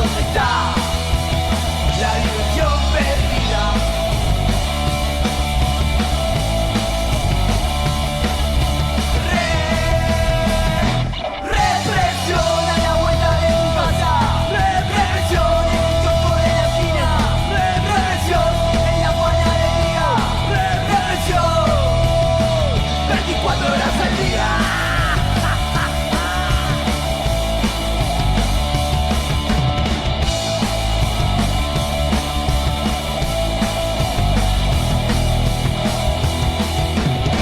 ¿dónde está la diversión perdida? Represión a la vuelta de tu casa. Represión en el kiosco de la esquina. Represión en la panadería. Represión 24 horas al día.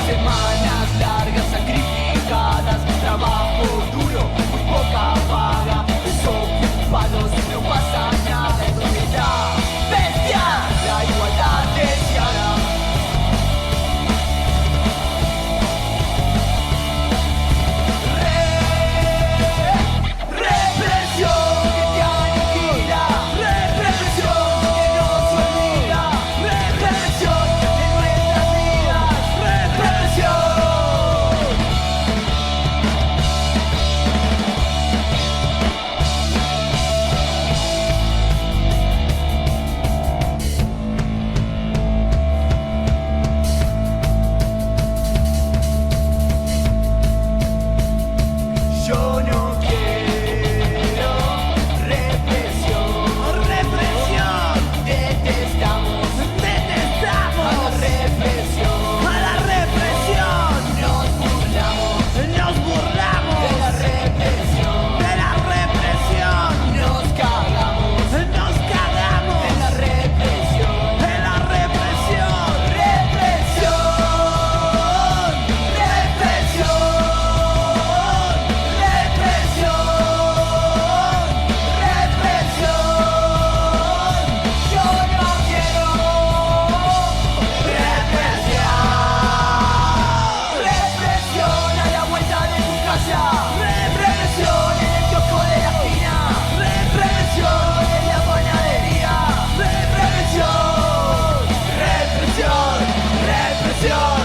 Semanas largas, sacrificadas, trabajo duro, muy poca paga, desocupados, no pasa nada. ¿En dónde está, bestia, la igualdad deseada? Represión que te aniquila, represión que no se olvida, represión de nuestras vidas, represión. Yo no quiero represión. Represión. Detestamos a la represión. A la represión. Nos burlamos de la represión. De la represión. Nos cagamos de la represión. De la represión. Represión. Represión. Yo no quiero represión. Represión a la vuelta de tu casa. Represión en el kiosco de la esquina. Represión en la panadería. Represión. Represión. Represión.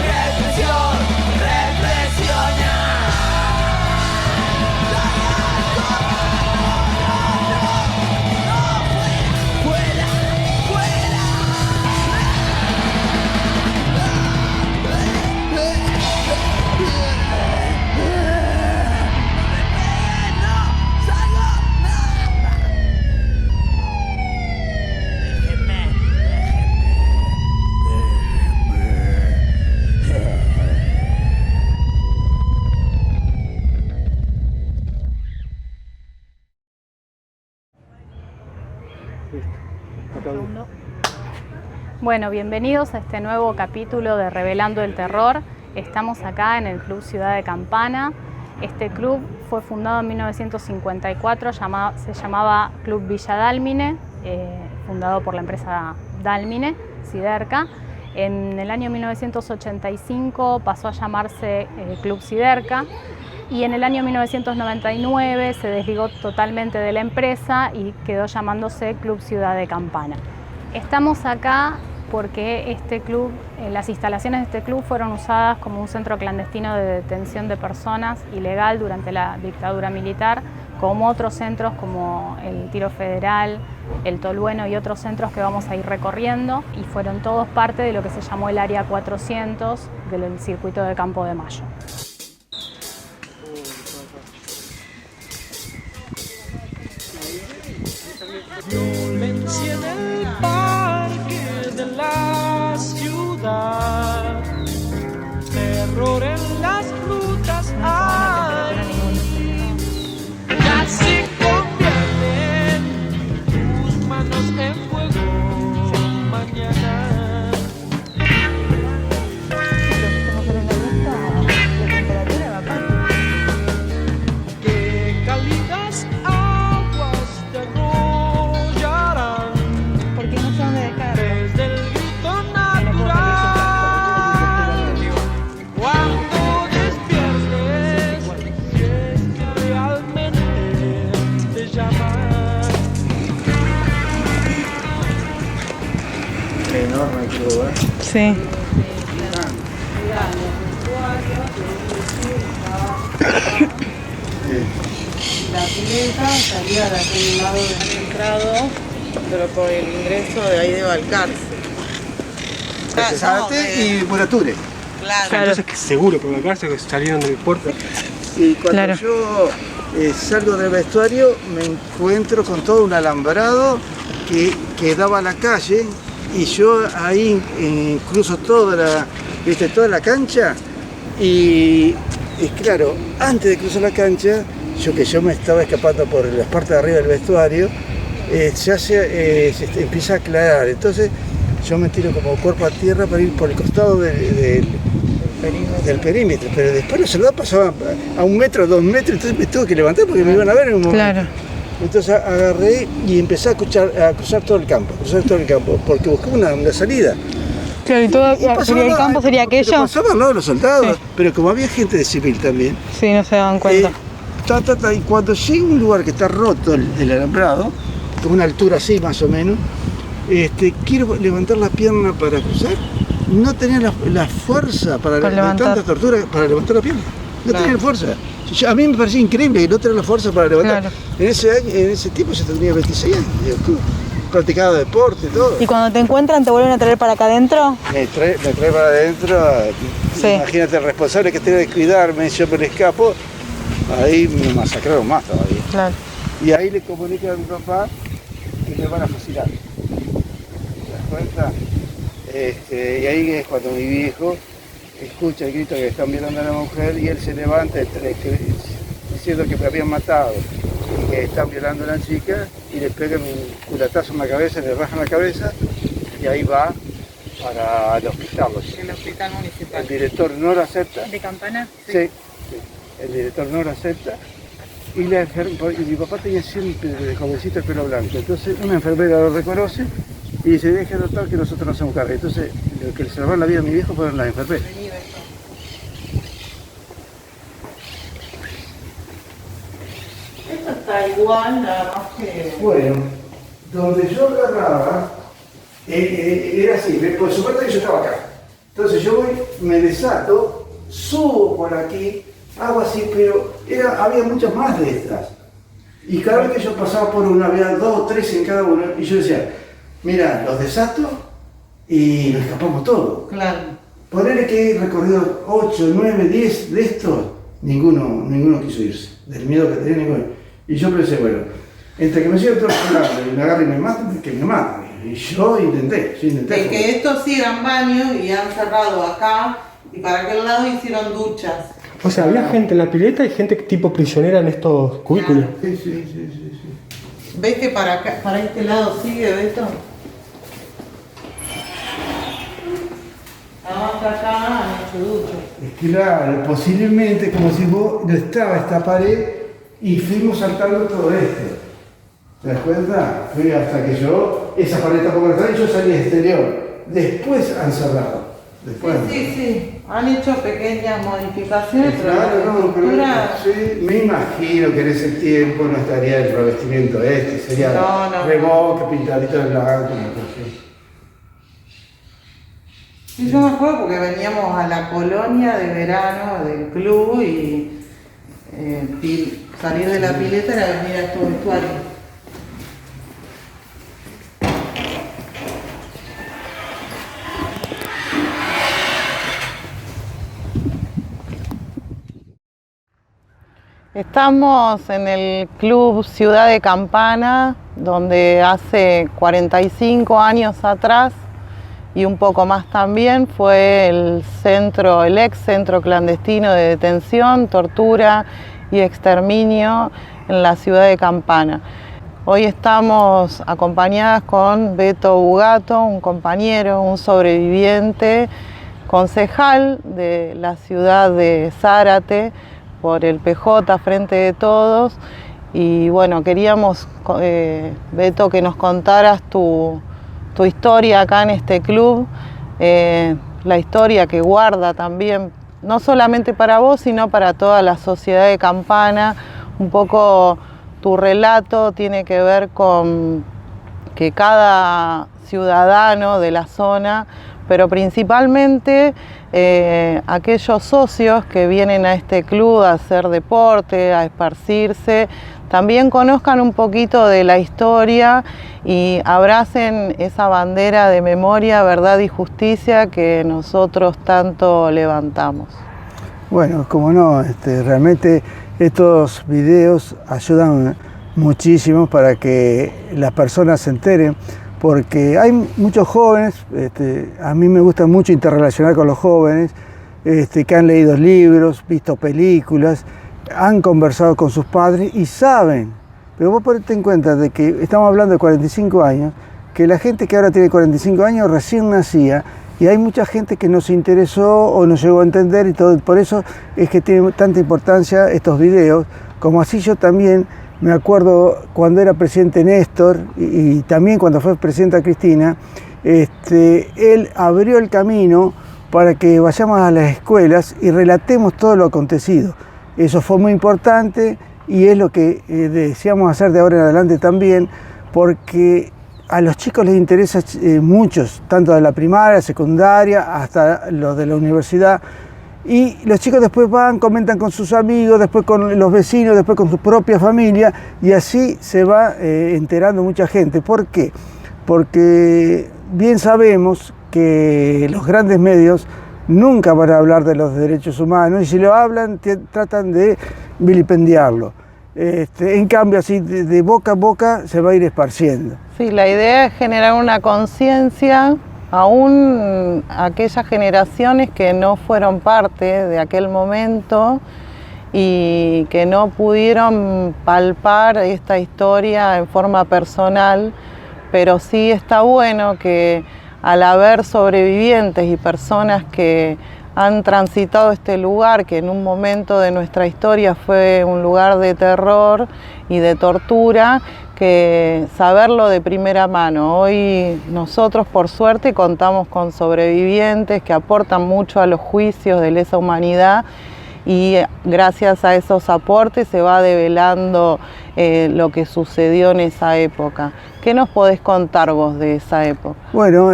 Represión. Represiona. Fuera, fuera. No salgo nada. Bueno, bienvenidos a este nuevo capítulo de Revelando el Terror. Estamos acá en el Club Ciudad de Campana. Este club fue fundado en 1954, se llamaba Club Villa Dálmine, fundado por la empresa Dálmine, Siderca. En el año 1985 pasó a llamarse Club Siderca y en el año 1999 se desligó totalmente de la empresa y quedó llamándose Club Ciudad de Campana. Estamos acá porque este club, las instalaciones de este club fueron usadas como un centro clandestino de detención de personas ilegal durante la dictadura militar, como otros centros como el Tiro Federal, el Tolueno y otros centros que vamos a ir recorriendo, y fueron todos parte de lo que se llamó el Área 400 del circuito de Campo de Mayo. Violencia en el parque de la ciudad, terror en las rutas, ay, casi convierten tus manos en fuego mañana. Qué cálidas aguas te arrollarán desde el grito natural. Cuando despiertes, si es que realmente te llaman. Qué enorme el club, ¿eh? Sí. Sí. la pileta salía de aquel lado del entrado, pero por el ingreso de ahí de Balcarce. Cesate y Burature. Claro. Entonces que seguro por la cárcel que salieron del puerto. Y cuando Claro. yo salgo del vestuario me encuentro con todo un alambrado que daba a la calle y yo ahí cruzo toda la cancha y claro, antes de cruzar la cancha, yo me estaba escapando por las partes de arriba del vestuario, se empieza a aclarar, entonces yo me tiro como cuerpo a tierra para ir por el costado del perímetro, pero después los soldados pasaban a 1 metro, 2 metros, entonces me tuve que levantar porque me iban a ver en un momento. Claro. Entonces agarré y empecé a cruzar todo el campo, porque buscaba una salida. Claro, y todo pasaba el al campo lado, sería pero aquello. pasaba al lado de los soldados, Sí. pero como había gente de civil también. Sí, no se daban cuenta. Y cuando llego a un lugar que está roto el alambrado, con una altura así más o menos, quiero levantar la pierna para cruzar, no tenía la fuerza para levantar. tanta tortura para levantar la pierna. No tenía la fuerza. A mí me parecía increíble no tener la fuerza para levantar. Claro. En ese tiempo yo tenía 26 años. Practicaba deporte y todo. ¿Y cuando te encuentran te vuelven a traer para acá adentro? Me trae para adentro. Sí. Imagínate el responsable que tiene de cuidarme, yo me le escapo. Ahí me masacraron más todavía. Claro. Y ahí le comunican a mi papá que me van a fusilar. ¿Te das cuenta? Y ahí es cuando mi viejo escucha el grito que están violando a la mujer y él se levanta diciendo que me habían matado y que están violando a la chica y le pegan un culatazo en la cabeza, le rajan la cabeza y ahí va para el hospital. El hospital municipal. El director no lo acepta. ¿De Campana? Sí. El director no lo acepta y mi papá tenía siempre de jovencito el pelo blanco, entonces una enfermera lo reconoce y dice, deje de notar que nosotros no hacemos cargo. Entonces lo que le salvaron la vida a mi viejo fueron las enfermeras. Esto está igual, nada más que... Bueno, donde yo agarraba era así, por supuesto que yo estaba acá. Entonces yo voy, me desato, subo por aquí, hago así, pero había muchas más de estas. Y cada vez que yo pasaba por una, había 2 o 3 en cada uno, y yo decía, mira, los desato y nos escapamos todos. Claro. Ponerle que he recorrido 8, 9, 10 de estos, ninguno quiso irse, del miedo que tenía ninguno. Y yo pensé, bueno, entre que me sigan torturando y me agarren y me maten, que me maten. Y yo intenté. Es que estos sí eran baños y han cerrado acá y para aquel lado hicieron duchas. O sea, había gente en la pileta y gente tipo prisionera en estos cubículos. Sí. ¿Ves que para acá, para este lado sigue, Beto? Nada más que acá han hecho duchas. Claro, posiblemente, como si vos no estaba esta pared y fuimos saltando todo esto. ¿Te das cuenta? Fui hasta que esa pared tampoco no estaba y yo salí al exterior. Después han cerrado. Después. Sí. Han hecho pequeñas modificaciones, pero Claro, la no, pero estructura... sí, me imagino que en ese tiempo no estaría el revestimiento sería No. remoque, pintadito de blanco, una cosa así. Sí, yo me acuerdo porque veníamos a la colonia de verano del club y salir de la pileta era venir a estos vestuarios. Estamos en el Club Ciudad de Campana, donde hace 45 años atrás y un poco más también fue el ex centro clandestino de detención, tortura y exterminio en la ciudad de Campana. Hoy estamos acompañadas con Beto Bugato, un compañero, un sobreviviente, concejal de la ciudad de Zárate, por el PJ Frente de Todos. Y bueno, queríamos, Beto, que nos contaras tu historia acá en este club, la historia que guarda también, no solamente para vos, sino para toda la sociedad de Campana. Un poco tu relato tiene que ver con que cada ciudadano de la zona, pero principalmente aquellos socios que vienen a este club a hacer deporte, a esparcirse, también conozcan un poquito de la historia y abracen esa bandera de memoria, verdad y justicia que nosotros tanto levantamos. Bueno, como no, realmente estos videos ayudan muchísimo para que las personas se enteren, porque hay muchos jóvenes, a mí me gusta mucho interrelacionar con los jóvenes, que han leído libros, visto películas, han conversado con sus padres y saben, pero vos ponete en cuenta de que estamos hablando de 45 años, que la gente que ahora tiene 45 años recién nacía, y hay mucha gente que no se interesó o no llegó a entender, y todo, por eso es que tiene tanta importancia estos videos, como así yo también me acuerdo cuando era presidente Néstor y también cuando fue presidenta Cristina, él abrió el camino para que vayamos a las escuelas y relatemos todo lo acontecido. Eso fue muy importante y es lo que deseamos hacer de ahora en adelante también, porque a los chicos les interesa muchos, tanto de la primaria, secundaria, hasta los de la universidad. Y los chicos después van, comentan con sus amigos, después con los vecinos, después con su propia familia, y así se va enterando mucha gente. ¿Por qué? Porque bien sabemos que los grandes medios nunca van a hablar de los derechos humanos, y si lo hablan tratan de vilipendiarlo. En cambio, así de boca a boca se va a ir esparciendo. Sí, la idea es generar una conciencia aún aquellas generaciones que no fueron parte de aquel momento y que no pudieron palpar esta historia en forma personal, pero sí está bueno que al haber sobrevivientes y personas que han transitado este lugar, que en un momento de nuestra historia fue un lugar de terror y de tortura, que saberlo de primera mano. Hoy nosotros, por suerte, contamos con sobrevivientes que aportan mucho a los juicios de lesa humanidad, y gracias a esos aportes se va develando lo que sucedió en esa época. ¿Qué nos podés contar vos de esa época? Bueno,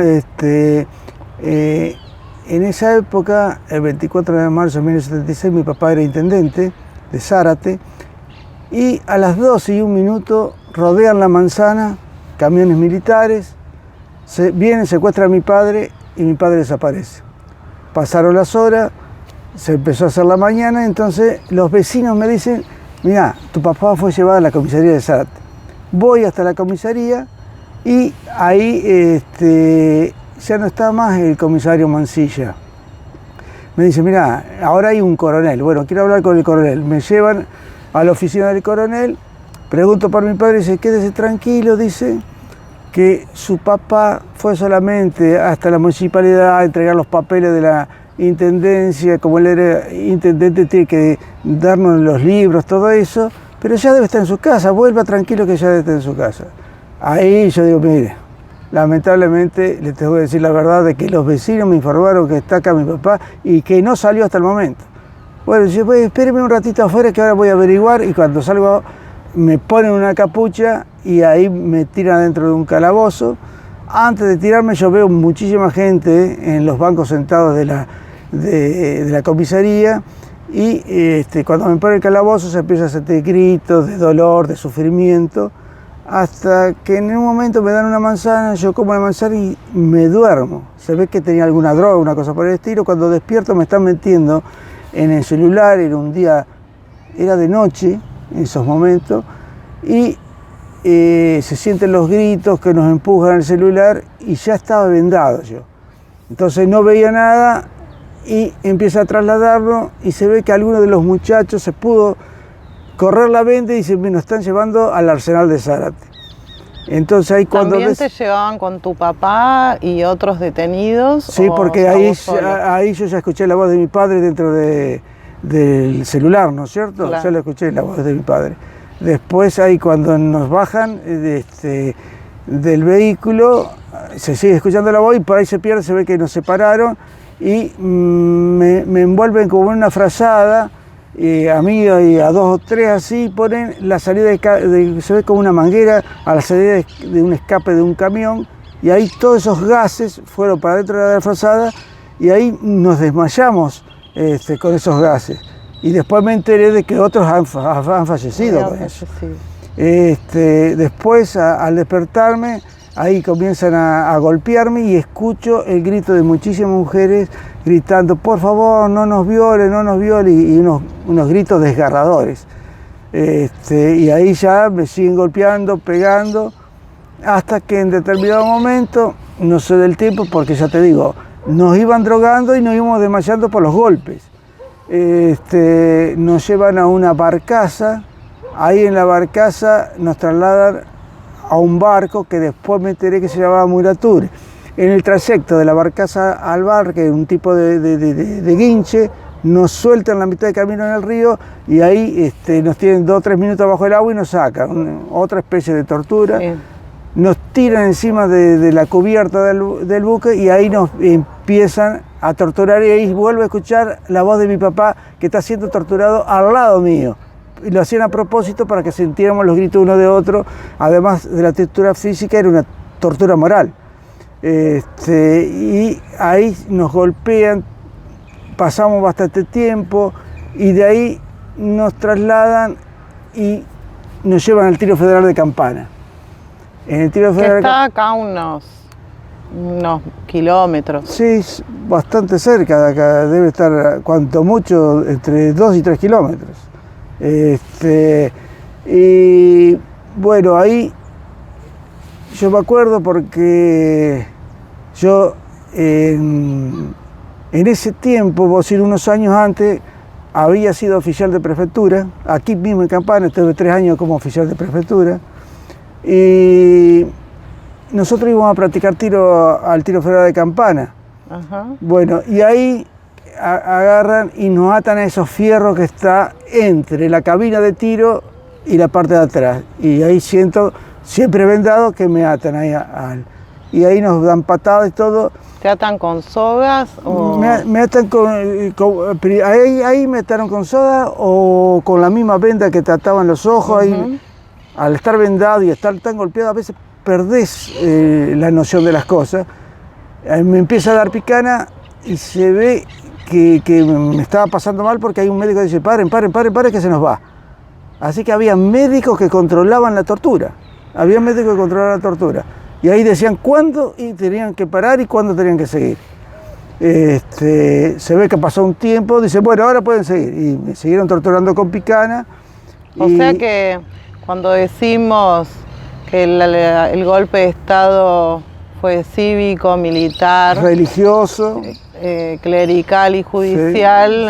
en esa época, el 24 de marzo de 1976, mi papá era intendente de Zárate, y a las 12:01 rodean la manzana camiones militares, vienen, secuestran a mi padre y mi padre desaparece. Pasaron las horas, se empezó a hacer la mañana, entonces los vecinos me dicen: mirá, tu papá fue llevado a la comisaría de Zárate. Voy hasta la comisaría y ahí ya no está más el comisario Mancilla. Me dice: mirá, ahora hay un coronel, bueno, quiero hablar con el coronel. Me llevan a la oficina del coronel, pregunto por mi padre y dice: quédese tranquilo, dice, que su papá fue solamente hasta la municipalidad a entregar los papeles de la intendencia, como él era intendente tiene que darnos los libros, todo eso, pero ya debe estar en su casa, vuelva tranquilo que ya debe estar en su casa. Ahí yo digo: mire, lamentablemente les tengo que decir la verdad de que los vecinos me informaron que está acá mi papá y que no salió hasta el momento. Bueno, yo pues, espéreme un ratito afuera que ahora voy a averiguar, y cuando salgo me ponen una capucha y ahí me tiran dentro de un calabozo. Antes de tirarme yo veo muchísima gente en los bancos sentados de la comisaría, y cuando me ponen el calabozo se empieza a sentir gritos de dolor, de sufrimiento, hasta que en un momento me dan una manzana, yo como la manzana y me duermo. Se ve que tenía alguna droga, una cosa por el estilo. Cuando despierto me están metiendo en el celular, era un día, era de noche en esos momentos, y se sienten los gritos que nos empujan el celular, y ya estaba vendado yo. Entonces no veía nada y empieza a trasladarlo, y se ve que alguno de los muchachos se pudo correr la venda y dice: nos están llevando al arsenal de Zárate. Entonces ahí cuando ¿También te llevaban con tu papá y otros detenidos? Sí, porque ahí yo ya escuché la voz de mi padre dentro del celular, ¿no es cierto? Claro. Yo la escuché la voz de mi padre. Después ahí cuando nos bajan del vehículo, se sigue escuchando la voz y por ahí se pierde, se ve que nos separaron, y me envuelven como en una frazada, a mí y a dos o tres así, ponen la salida se ve como una manguera a la salida de un escape de un camión, y ahí todos esos gases fueron para dentro de la frazada, y ahí nos desmayamos con esos gases. y después me enteré de que otros han fallecido Había con eso. fallecido. Después, al despertarme, ahí comienzan a golpearme y escucho el grito de muchísimas mujeres gritando, por favor, no nos viole, y unos gritos desgarradores. Y ahí ya me siguen golpeando, pegando, hasta que en determinado momento, no sé del tiempo, porque ya te digo, nos iban drogando y nos íbamos desmayando por los golpes. Nos llevan a una barcaza, ahí en la barcaza nos trasladan a un barco que después me enteré que se llamaba Murature. En el trayecto de la barcaza al bar, que es un tipo de guinche, nos sueltan la mitad de camino en el río y ahí nos tienen 2 o 3 minutos bajo el agua y nos sacan, otra especie de tortura. Sí. Nos tiran encima de la cubierta del buque y ahí nos empiezan a torturar y ahí vuelvo a escuchar la voz de mi papá que está siendo torturado al lado mío. Y lo hacían a propósito para que sintiéramos los gritos uno de otro, además de la tortura física, era una tortura moral. Y ahí nos golpean, pasamos bastante tiempo y de ahí nos trasladan y nos llevan al Tiro Federal de Campana. En el Tiro Que Federal está acá unos kilómetros. Sí, bastante cerca de acá, debe estar cuanto mucho entre 2 y 3 kilómetros. Y bueno, ahí yo me acuerdo porque yo en ese tiempo, vos decir unos años antes, había sido oficial de prefectura, aquí mismo en Campana, estuve 3 años como oficial de prefectura, y nosotros íbamos a practicar al Tiro Federal de Campana. Ajá. Bueno, y ahí agarran y nos atan a esos fierros que está entre la cabina de tiro y la parte de atrás. Y ahí siento, siempre vendado, que me atan ahí y ahí nos dan patadas y todo. ¿Te atan con sogas o...? Me atan ahí me ataron con soga o con la misma venda que te ataban los ojos. Ahí, al estar vendado y estar tan golpeado, a veces perdés la noción de las cosas. Me empieza a dar picana y se ve que me estaba pasando mal porque hay un médico que dice, paren, que se nos va. Así que había médicos que controlaban la tortura. Y ahí decían cuándo y tenían que parar y cuándo tenían que seguir. Se ve que pasó un tiempo, dice, bueno, ahora pueden seguir. Y me siguieron torturando con picana. O sea que cuando decimos que el golpe de Estado fue cívico, militar, religioso, clerical y judicial,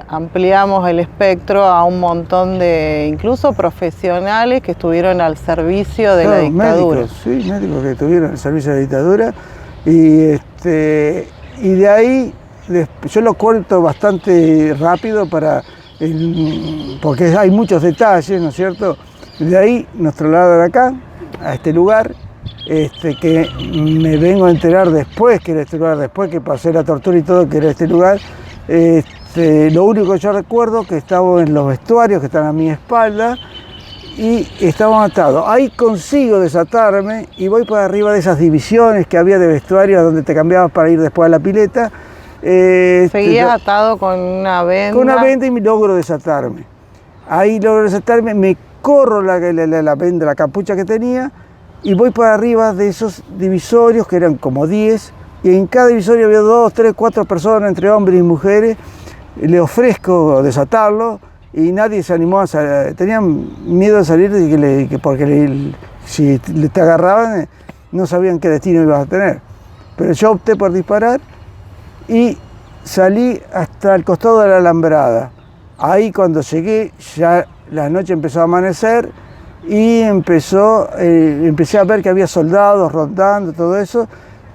ampliamos el espectro a un montón de incluso profesionales que estuvieron al servicio de la dictadura. Médicos que estuvieron al servicio de la dictadura. Y de ahí, yo lo cuento bastante rápido porque hay muchos detalles, ¿no es cierto? De ahí nos trasladan acá, a este lugar, que me vengo a enterar después que era este lugar, después que pasé la tortura y todo, que era este lugar. Lo único que yo recuerdo que estaba en los vestuarios que están a mi espalda y estaban atados. Ahí consigo desatarme y voy por arriba de esas divisiones que había de vestuarios donde te cambiabas para ir después a la pileta. Seguías atado con una venda. Con una venda y logro desatarme. Ahí logro desatarme, me corro la venda, la capucha que tenía y voy por arriba de esos divisorios que eran como 10 y en cada divisorio había 2, 3, 4 personas entre hombres y mujeres. Le ofrezco desatarlo y nadie se animó a salir. Tenían miedo de salir porque si te agarraban no sabían qué destino ibas a tener. Pero yo opté por disparar y salí hasta el costado de la alambrada. Ahí cuando llegué ya la noche empezó a amanecer y empecé a ver que había soldados rondando, todo eso,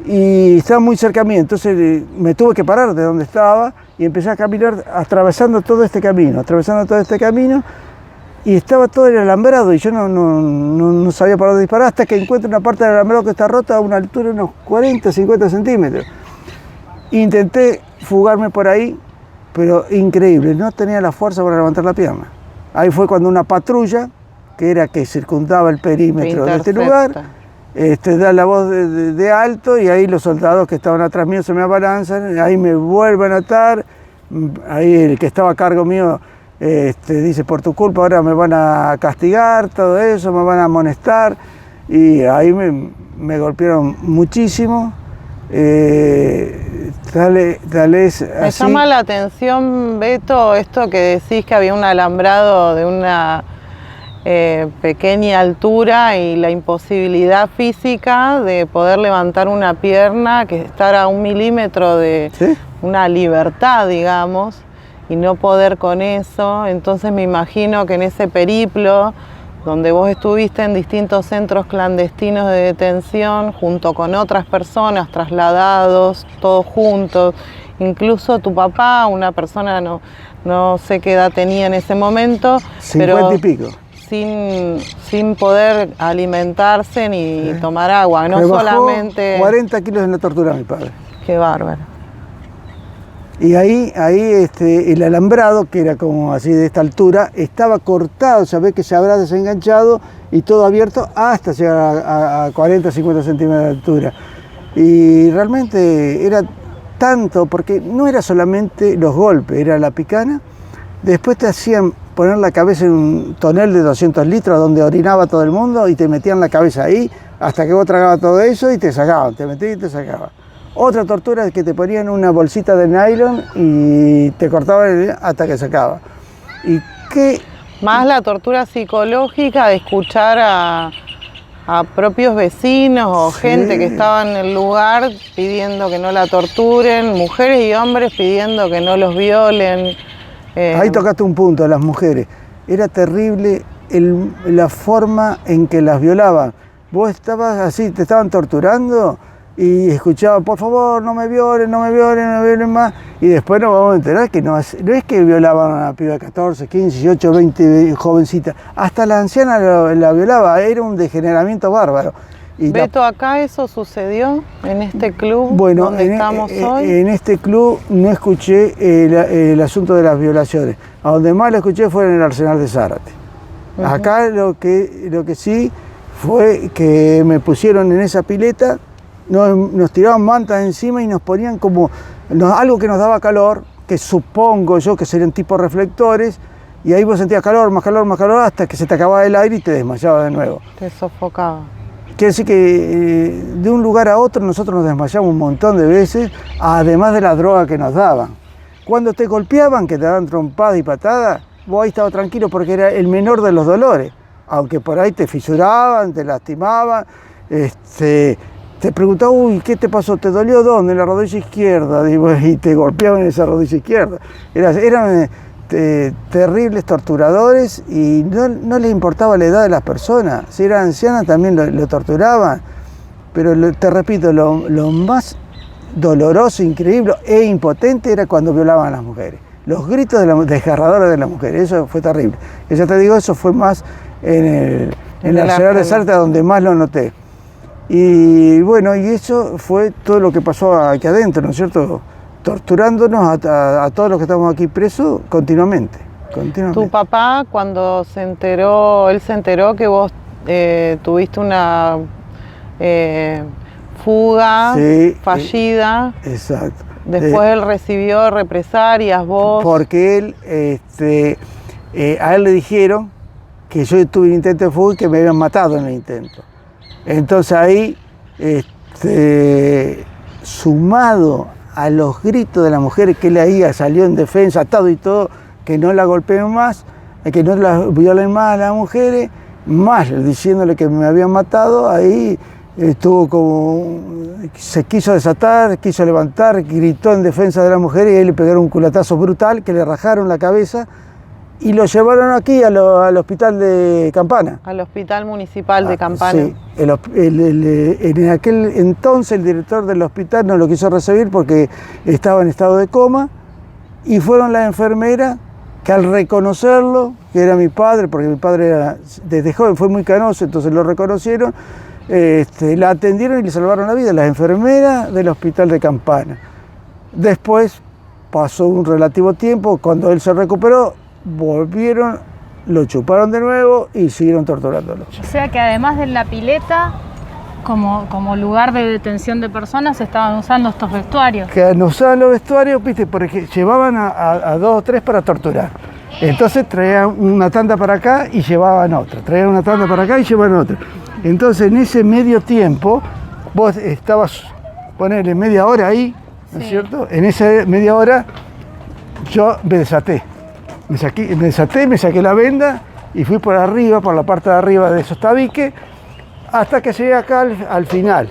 y estaba muy cerca mío, entonces me tuve que parar de donde estaba y empecé a caminar atravesando todo este camino, y estaba todo el alambrado y yo no sabía para dónde disparar hasta que encuentro una parte del alambrado que está rota a una altura de unos 40, 50 centímetros. Intenté fugarme por ahí, pero increíble, no tenía la fuerza para levantar la pierna. Ahí fue cuando una patrulla, que circundaba el perímetro de este lugar, da la voz de alto y ahí los soldados que estaban atrás mío se me abalanzan, ahí me vuelven a atar, ahí el que estaba a cargo mío dice, por tu culpa ahora me van a castigar, todo eso, me van a amonestar, y ahí me golpearon muchísimo. Me llama la atención, Beto, esto que decís que había un alambrado de una pequeña altura y la imposibilidad física de poder levantar una pierna, que estar a 1 milímetro de ¿Sí? una libertad, digamos, y no poder con eso. Entonces me imagino que en ese periplo, donde vos estuviste en distintos centros clandestinos de detención, junto con otras personas, trasladados, todos juntos, incluso tu papá, una persona, no sé qué edad tenía en ese momento, 50 pero y pico. sin poder alimentarse ni tomar agua, no Me bajó solamente... 40 kilos en la tortura mi padre. Qué bárbaro. Y ahí el alambrado, que era como así de esta altura, estaba cortado, sabés que se habrá desenganchado y todo abierto hasta llegar a 40, 50 centímetros de altura. Y realmente era tanto, porque no era solamente los golpes, era la picana. Después te hacían poner la cabeza en un tonel de 200 litros donde orinaba todo el mundo y te metían la cabeza ahí hasta que vos tragabas todo eso y te sacaban, te metían y te sacaban. Otra tortura es que te ponían una bolsita de nylon y te cortaban hasta que se acaba. Y qué... Más la tortura psicológica de escuchar a propios vecinos o Sí. gente que estaba en el lugar pidiendo que no la torturen, mujeres y hombres pidiendo que no los violen. Ahí tocaste un punto, las mujeres. Era terrible la forma en que las violaban. Vos estabas así, te estaban torturando y escuchabas, por favor, no me violen, no me violen, no me violen más. Y después nos vamos a enterar que no es que violaban a una piba de 14, 15, 18, 20 jovencitas. Hasta la anciana la violaba, era un degeneramiento bárbaro. Y Beto, ¿acá eso sucedió en este club bueno, donde estamos hoy? en este club no escuché el asunto de las violaciones. A donde más lo escuché fue en el Arsenal de Zárate. Acá lo que sí fue que me pusieron en esa pileta, nos tiraban mantas encima y nos ponían como algo que nos daba calor, que supongo yo que serían tipo reflectores, y ahí vos sentías calor, más calor, más calor, hasta que se te acababa el aire y te desmayabas de nuevo. Te sofocaba. Quiere decir que de un lugar a otro nosotros nos desmayamos un montón de veces, además de la droga que nos daban. Cuando te golpeaban, que te daban trompadas y patadas, vos ahí estabas tranquilo porque era el menor de los dolores. Aunque por ahí te fisuraban, te lastimaban, te preguntaban, uy, ¿qué te pasó? ¿Te dolió dónde? En la rodilla izquierda. Y te golpeaban en esa rodilla izquierda. Eran terribles torturadores y no les importaba la edad de las personas. Si era anciana también lo torturaban. Pero te repito, lo más doloroso, increíble e impotente era cuando violaban a las mujeres. Los gritos desgarradores de las mujeres, eso fue terrible. Y ya te digo, eso fue más en el Arsenal de Zárate, donde más lo noté. Y bueno, y eso fue todo lo que pasó aquí adentro, ¿no es cierto? Torturándonos a todos los que estamos aquí presos continuamente. Tu papá, cuando él se enteró que vos tuviste una fuga fallida. Exacto. Después él recibió represalias, vos... Porque a él le dijeron que yo tuve un intento de fuga y que me habían matado en el intento. Entonces ahí, sumado a los gritos de las mujeres que él ahí salió en defensa, atado y todo, que no la golpeen más, que no la violen más a las mujeres, más diciéndole que me habían matado, ahí estuvo como, se quiso desatar, quiso levantar, gritó en defensa de las mujeres y ahí le pegaron un culatazo brutal que le rajaron la cabeza y lo llevaron aquí al hospital de Campana. Al hospital municipal de Campana. Sí, en aquel entonces el director del hospital no lo quiso recibir porque estaba en estado de coma y fueron las enfermeras que al reconocerlo, que era mi padre, porque mi padre desde joven fue muy canoso, entonces lo reconocieron, la atendieron y le salvaron la vida, las enfermeras del hospital de Campana. Después pasó un relativo tiempo, cuando él se recuperó, volvieron, lo chuparon de nuevo y siguieron torturándolo. O sea que además de la pileta, como lugar de detención de personas estaban usando estos vestuarios. Que no usaban los vestuarios, viste, porque llevaban a 2 o 3 para torturar. Entonces traían una tanda para acá y llevaban otra, traían una tanda para acá y llevaban otra. Entonces en ese medio tiempo, vos estabas, ponele media hora ahí, ¿no es cierto? En esa media hora yo me desaté. Me saqué la venda y fui por arriba, por la parte de arriba de esos tabiques, hasta que llegué acá al final.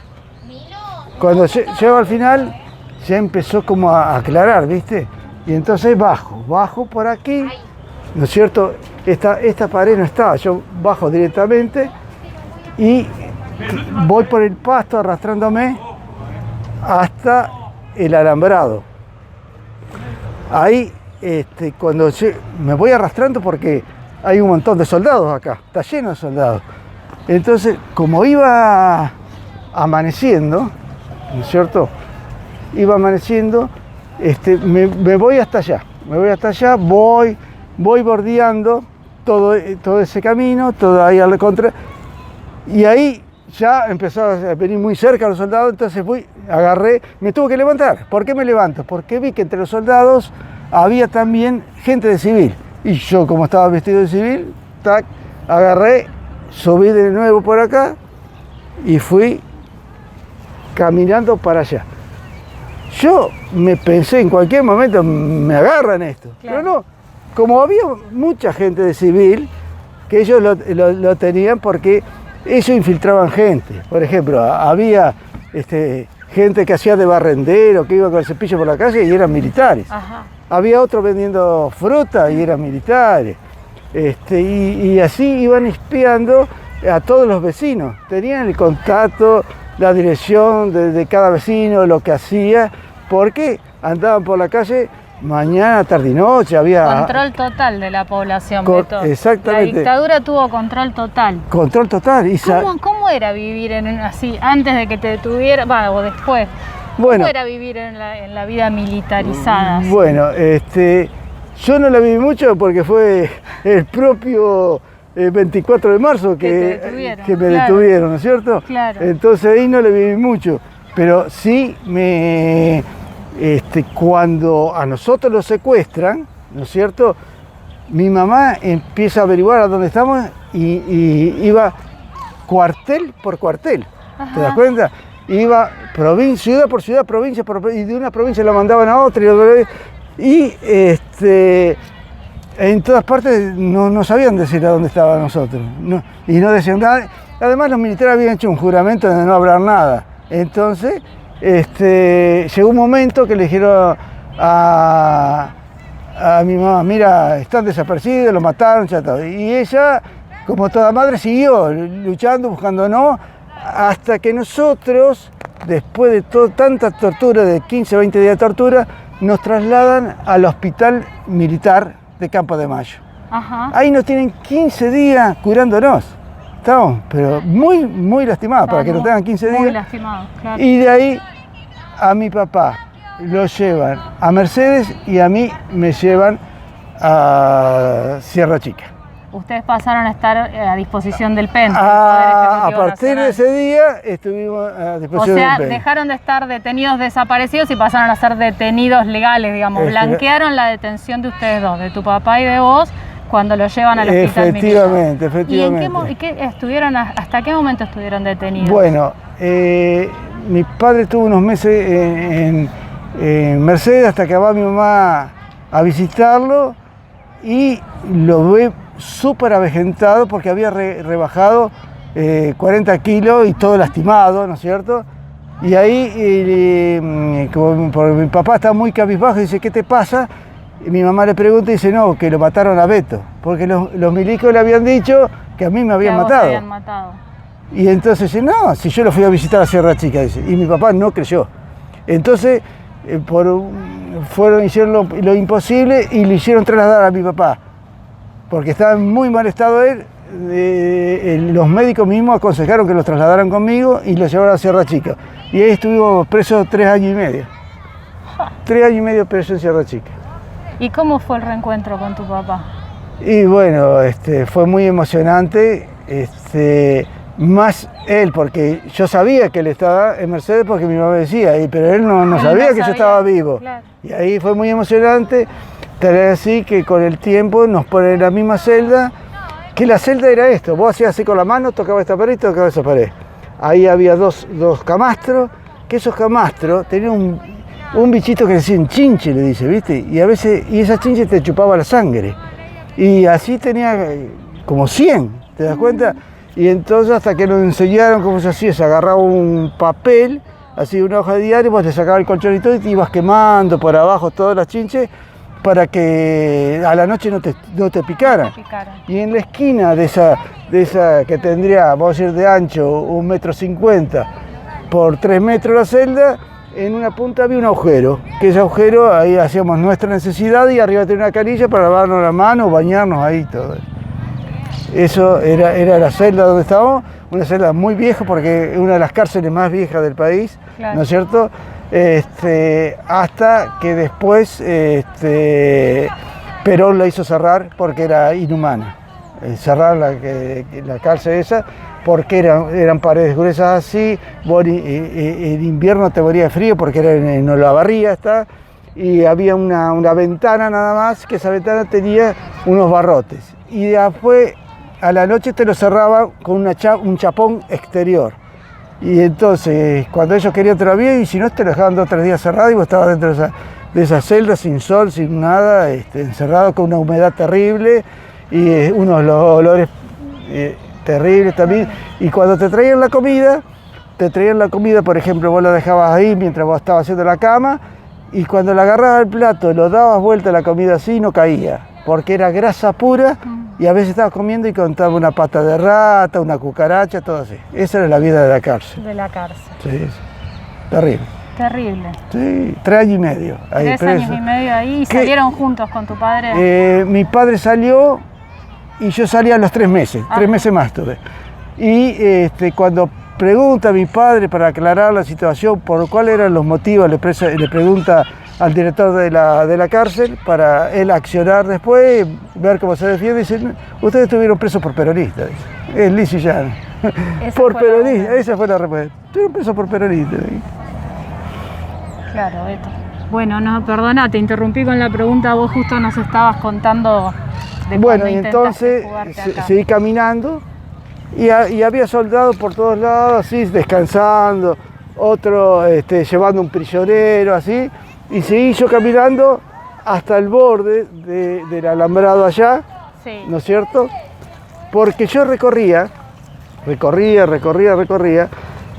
Cuando llego al final, ya empezó como a aclarar, ¿viste? Y entonces bajo por aquí, ¿no es cierto? Esta pared no estaba, yo bajo directamente y voy por el pasto arrastrándome hasta el alambrado. Ahí, cuando me voy arrastrando porque hay un montón de soldados acá, está lleno de soldados. Entonces, como iba amaneciendo, ¿no es cierto? Iba amaneciendo, me voy hasta allá, voy bordeando todo ese camino, todo ahí al contra, y ahí ya empezó a venir muy cerca los soldados, entonces agarré, me tuve que levantar. ¿Por qué me levanto? Porque vi que entre los soldados había también gente de civil, y yo como estaba vestido de civil, tac, agarré, subí de nuevo por acá y fui caminando para allá. Yo me pensé, en cualquier momento me agarran esto, claro. Pero no, como había mucha gente de civil, que ellos lo tenían porque ellos infiltraban gente. Por ejemplo, había gente que hacía de barrendero, que iba con el cepillo por la calle y eran militares. Ajá. Había otros vendiendo fruta y eran militares. Y así iban espiando a todos los vecinos. Tenían el contacto, la dirección de cada vecino, lo que hacía, porque andaban por la calle mañana, tarde y noche. Había control total de la población, Beto. Exactamente. La dictadura tuvo control total. Control total. ¿Cómo era vivir así, antes de que te detuviera, o después? ¿Cómo era vivir en la vida militarizada? Así? Bueno, yo no la viví mucho porque fue el propio 24 de marzo que me detuvieron, ¿no es cierto? Claro. Entonces ahí no la viví mucho, pero sí cuando a nosotros los secuestran, ¿no es cierto? Mi mamá empieza a averiguar a dónde estamos y iba cuartel por cuartel. Ajá. ¿Te das cuenta? Iba ciudad por ciudad, provincia por provincia, y de una provincia la mandaban a otra y en todas partes no sabían decir a dónde estábamos nosotros, y no decían nada. Además los militares habían hecho un juramento de no hablar nada. Entonces llegó un momento que le dijeron a mi mamá, mira, están desaparecidos, lo mataron, ya todo. Y ella, como toda madre, siguió luchando, buscándonos, hasta que nosotros, después de tanta tortura, de 15 o 20 días de tortura, nos trasladan al hospital militar de Campo de Mayo. Ajá. Ahí nos tienen 15 días curándonos. Estamos, pero muy, muy lastimados, para que nos tengan 15 días. Muy lastimados, claro. Y de ahí a mi papá lo llevan a Mercedes y a mí me llevan a Sierra Chica. Ustedes pasaron a estar a disposición del PEN. A partir de ese día estuvimos a disposición del PEN. O sea, dejaron de estar detenidos desaparecidos y pasaron a ser detenidos legales, digamos. Blanquearon la detención de ustedes dos, de tu papá y de vos, cuando lo llevan al hospital militar. Efectivamente. ¿Hasta qué momento estuvieron detenidos? Bueno, mi padre estuvo unos meses en Mercedes hasta que va mi mamá a visitarlo y lo ve súper avejentado porque había rebajado 40 kilos y todo lastimado, ¿no es cierto? Y ahí, porque mi papá está muy cabizbajo y dice, ¿qué te pasa? Y mi mamá le pregunta y dice, no, que lo mataron a Beto, porque los milicos le habían dicho que a mí me habían matado. Y entonces dice, no, si yo lo fui a visitar a Sierra Chica, dice, y mi papá no creyó. Entonces, hicieron lo imposible y le hicieron trasladar a mi papá, porque estaba en muy mal estado él. Los médicos mismos aconsejaron que los trasladaran conmigo y lo llevaron a Sierra Chica. Y ahí estuvimos presos 3 años y medio. 3 años y medio presos en Sierra Chica. ¿Y cómo fue el reencuentro con tu papá? Y bueno, fue muy emocionante. Más él, porque yo sabía que él estaba en Mercedes porque mi mamá me decía, pero él no Él sabía no que yo sabía, estaba vivo. claro. Y ahí fue muy emocionante, tal vez así que con el tiempo nos ponen en la misma celda, que la celda era esto, vos hacías así con la mano, tocaba esta pared y tocaba esa pared. Ahí había dos camastros, que esos camastros tenían un bichito que decía un chinche, le dice, ¿viste? Y a veces, y esa chinche te chupaba la sangre. Y así tenía como 100, ¿te das cuenta? Y entonces hasta que nos enseñaron cómo se hacía, se agarraba un papel, así una hoja de diario, vos te sacabas el colchonito y te ibas quemando por abajo todas las chinches para que a la noche no te picaran. Y en la esquina de esa que tendría, vamos a decir, de ancho 1,50 m por 3 metros la celda, en una punta había un agujero, que ese agujero ahí hacíamos nuestra necesidad y arriba tenía una canilla para lavarnos la mano, bañarnos ahí todo. Eso era la celda donde estábamos, una celda muy vieja porque es una de las cárceles más viejas del país, claro. ¿no es cierto? Hasta que después Perón la hizo cerrar porque era inhumana. Cerrar la cárcel esa porque eran paredes gruesas así, en invierno te moría de frío porque era en Olavarría, y había una ventana nada más, que esa ventana tenía unos barrotes. Y después a la noche te lo cerraba con un chapón exterior. Y entonces, cuando ellos querían te lo habían, y si no, te lo dejaban 2 o 3 días cerrado y vos estabas dentro de esa celda, sin sol, sin nada, encerrado con una humedad terrible y unos olores terribles también. Y cuando te traían la comida, por ejemplo, vos la dejabas ahí mientras vos estabas haciendo la cama, y cuando le agarrabas el plato, lo dabas vuelta a la comida así, no caía, porque era grasa pura. Y a veces estabas comiendo y contaba una pata de rata, una cucaracha, todo así. Esa era la vida de la cárcel. De la cárcel. Sí, terrible. Terrible. Sí, 3 años y medio. Ahí 3 años y medio ahí. ¿Y salieron juntos con tu padre? Mi padre salió y yo salí a los 3 meses. 3 meses más tuve. Y cuando pregunta a mi padre para aclarar la situación, por cuáles eran los motivos, le pregunta al director de la cárcel para él accionar después, ver cómo se defiende, y dice, ustedes estuvieron presos por peronistas, es liso y llano. Por peronista, esa fue la respuesta. Estuvieron presos por peronistas. Claro, Beto. Bueno, no, perdona, te interrumpí con la pregunta, vos justo nos estabas contando de bueno, cuando y intentaste entonces fugarte acá. seguí caminando y había soldados por todos lados, así, descansando, otro llevando un prisionero, así. Y seguí yo caminando hasta el borde del alambrado allá, Sí. ¿no es cierto? Porque yo recorría,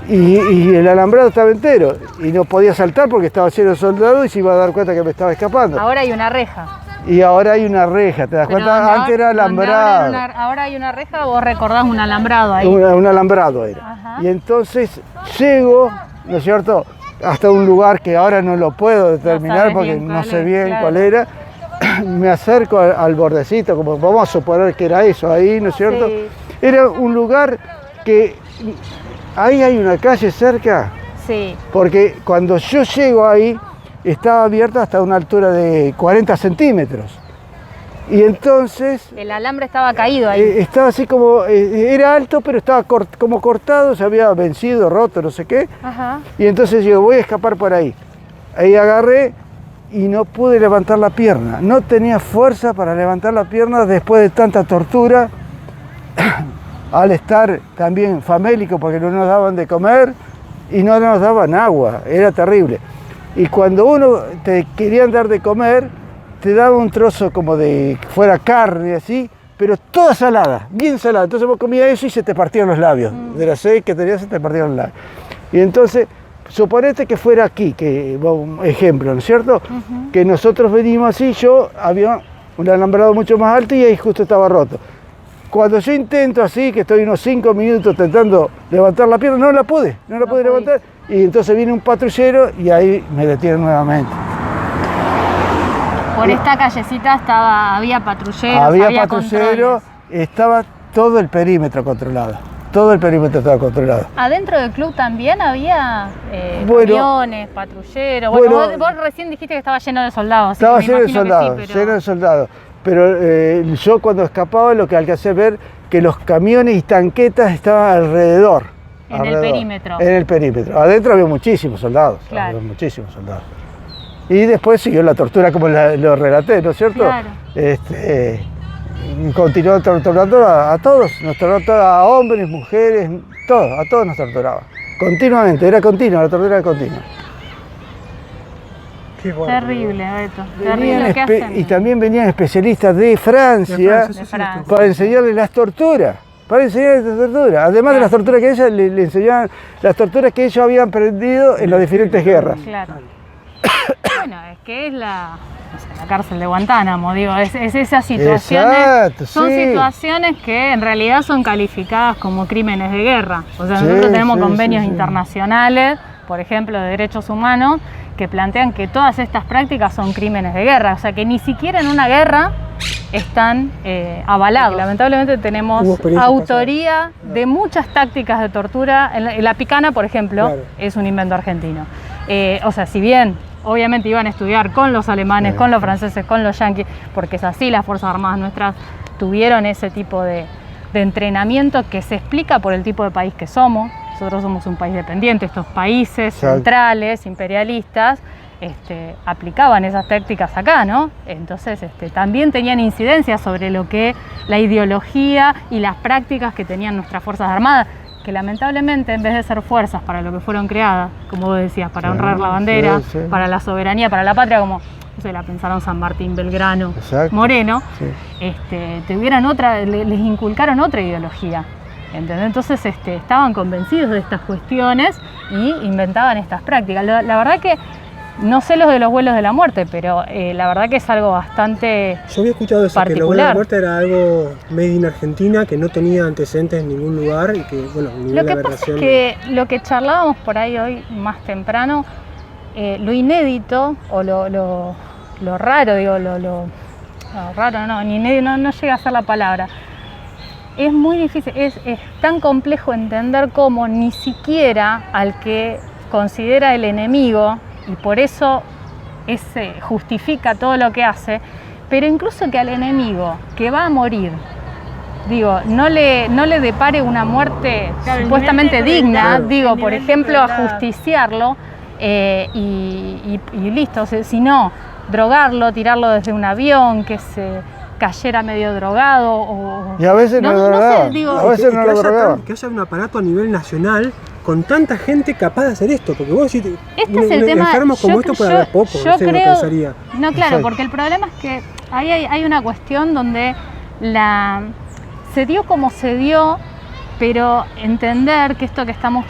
y el alambrado estaba entero. Y no podía saltar porque estaba lleno de soldados y se iba a dar cuenta que me estaba escapando. Ahora hay una reja. Y ahora hay una reja, ¿te das Pero cuenta? donde Antes era donde alambrado. ahora hay una reja, vos recordás un alambrado ahí. Un alambrado era. Ajá. Y entonces llego, ¿no es cierto?, hasta un lugar que ahora no lo puedo determinar sabes porque bien no cuál sé es, bien claro. cuál era. Me acerco al bordecito, como vamos a suponer que era eso ahí, ¿no es cierto? Sí. Era un lugar que ahí hay una calle cerca, Sí. porque cuando yo llego ahí estaba abierta hasta una altura de 40 centímetros. Y entonces El alambre estaba caído ahí. estaba así como, era alto, pero estaba como cortado, se había vencido, roto, no sé qué. Ajá. Y entonces yo voy a escapar por ahí. Ahí agarré y no pude levantar la pierna. No tenía fuerza para levantar la pierna después de tanta tortura. Al estar también famélico porque no nos daban de comer y no nos daban agua. Era terrible. Y cuando uno te querían dar de comer, te daba un trozo como de fuera carne así, pero toda salada, bien salada. Entonces vos comías eso y se te partían los labios. De la sed que tenías se te partían los labios. Y entonces, suponete que fuera aquí, que un ejemplo, ¿no es cierto? Que nosotros venimos así, había un alambrado mucho más alto y ahí justo estaba roto. Cuando yo intento así, que estoy unos 5 minutos intentando levantar la pierna, no la pude levantar. Y entonces viene un patrullero y ahí me detienen nuevamente. Por esta callecita había patrulleros, Había patrullero, controles. estaba todo el perímetro controlado. Todo el perímetro estaba controlado. Adentro del club también había Bueno, camiones, patrulleros. Bueno, bueno, vos recién dijiste que estaba lleno de soldados. así Estaba que me lleno de imagino que soldados, sí, pero- lleno de soldados. pero yo cuando escapaba lo que alcancé a ver que los camiones y tanquetas estaban alrededor. En el perímetro. En el perímetro. Adentro había muchísimos soldados. Claro. Había muchísimos soldados. Y después siguió la tortura como lo relaté, ¿no es cierto? Claro. Y continuó torturando a todos. Nos torturaba a hombres, mujeres, a todos nos torturaba. Continuamente, era continua, la tortura era continua. Qué bueno. Terrible, Beto. Terrible. ¿Qué hacen? Y también venían especialistas de Francia, De Francia. para enseñarles las torturas. Además de las torturas que ellas le enseñaban, las torturas que ellos habían aprendido en las diferentes guerras. Claro. Bueno, es que es la cárcel de Guantánamo, digo, es esas situaciones. Exacto, son sí. situaciones que en realidad son calificadas como crímenes de guerra. O sea, Sí, nosotros tenemos sí, convenios sí, sí. internacionales, por ejemplo, de derechos humanos, que plantean que todas estas prácticas son crímenes de guerra. O sea, que ni siquiera en una guerra están avalados. Lamentablemente Hubo tenemos experiencias autoría de muchas tácticas de tortura. En la picana, por ejemplo, Claro. es un invento argentino. O sea, si bien obviamente iban a estudiar con los alemanes, con los franceses, con los yanquis, porque es así, las Fuerzas Armadas nuestras tuvieron ese tipo de entrenamiento que se explica por el tipo de país que somos. Nosotros somos un país dependiente, estos países Exacto. centrales, imperialistas, aplicaban esas tácticas acá, ¿no? Entonces también tenían incidencia sobre lo que la ideología y las prácticas que tenían nuestras Fuerzas Armadas, que lamentablemente en vez de ser fuerzas para lo que fueron creadas, como vos decías, para honrar la bandera, sí, sí. para la soberanía, para la patria, como no sé, la pensaron San Martín, Belgrano, Exacto. Moreno, Sí. tuvieran les inculcaron otra ideología. ¿Entendés? Entonces estaban convencidos de estas cuestiones y inventaban estas prácticas. La verdad que no sé los de los vuelos de la muerte, pero la verdad que es algo bastante Yo había escuchado eso, que la vuelo de la particular. muerte era algo made in Argentina, que no tenía antecedentes en ningún lugar y que, bueno, ni Lo la que pasa es aberración. que lo que charlábamos por ahí hoy más temprano, lo inédito o lo raro, digo, no, raro no, ni inédito, no llega a ser la palabra. Es muy difícil, es tan complejo entender cómo ni siquiera al que considera el enemigo, y por eso justifica todo lo que hace, pero incluso que al enemigo que va a morir, digo, no le depare una muerte Claro, supuestamente el nivel de digna, crueldad, digo, el por nivel de ejemplo, crueldad. ajusticiarlo y listo, o sea, si no, drogarlo, tirarlo desde un avión, que se cayera medio drogado o... Y a veces no lo sé, drogaban. digo, A veces no lo haya drogaban. que haya un aparato a nivel nacional con tanta gente capaz de hacer esto, porque vos decís, Este es el tema. enfermos como esto puede haber poco, yo no sé, uno creo, pensaría. no, claro, Exacto. porque el problema es que ahí hay una cuestión donde se dio como se dio, pero entender que esto que estamos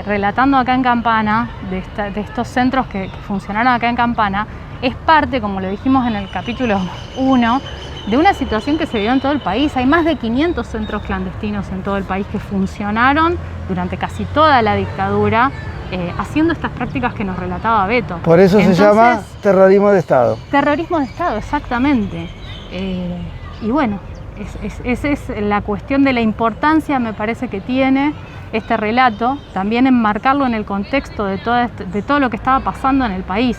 relatando acá en Campana, de estos centros que funcionaron acá en Campana, es parte, como lo dijimos en el capítulo 1, de una situación que se dio en todo el país. Hay más de 500 centros clandestinos en todo el país que funcionaron durante casi toda la dictadura, haciendo estas prácticas que nos relataba Beto. Por eso Entonces, se llama terrorismo de Estado. terrorismo de Estado, exactamente. Y bueno, esa es la cuestión de la importancia, me parece, que tiene este relato, también enmarcarlo en el contexto de todo lo que estaba pasando en el país.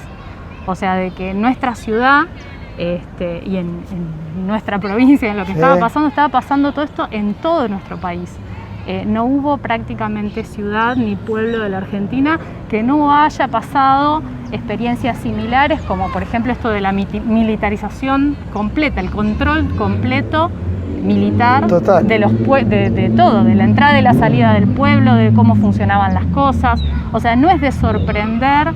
O sea, de que en nuestra ciudad y en nuestra provincia, en lo que Sí. estaba pasando todo esto en todo nuestro país. No hubo prácticamente ciudad ni pueblo de la Argentina que no haya pasado experiencias similares, como por ejemplo esto de la militarización completa, el control completo militar Total. de todo, de la entrada y la salida del pueblo, de cómo funcionaban las cosas. O sea, no es de sorprender,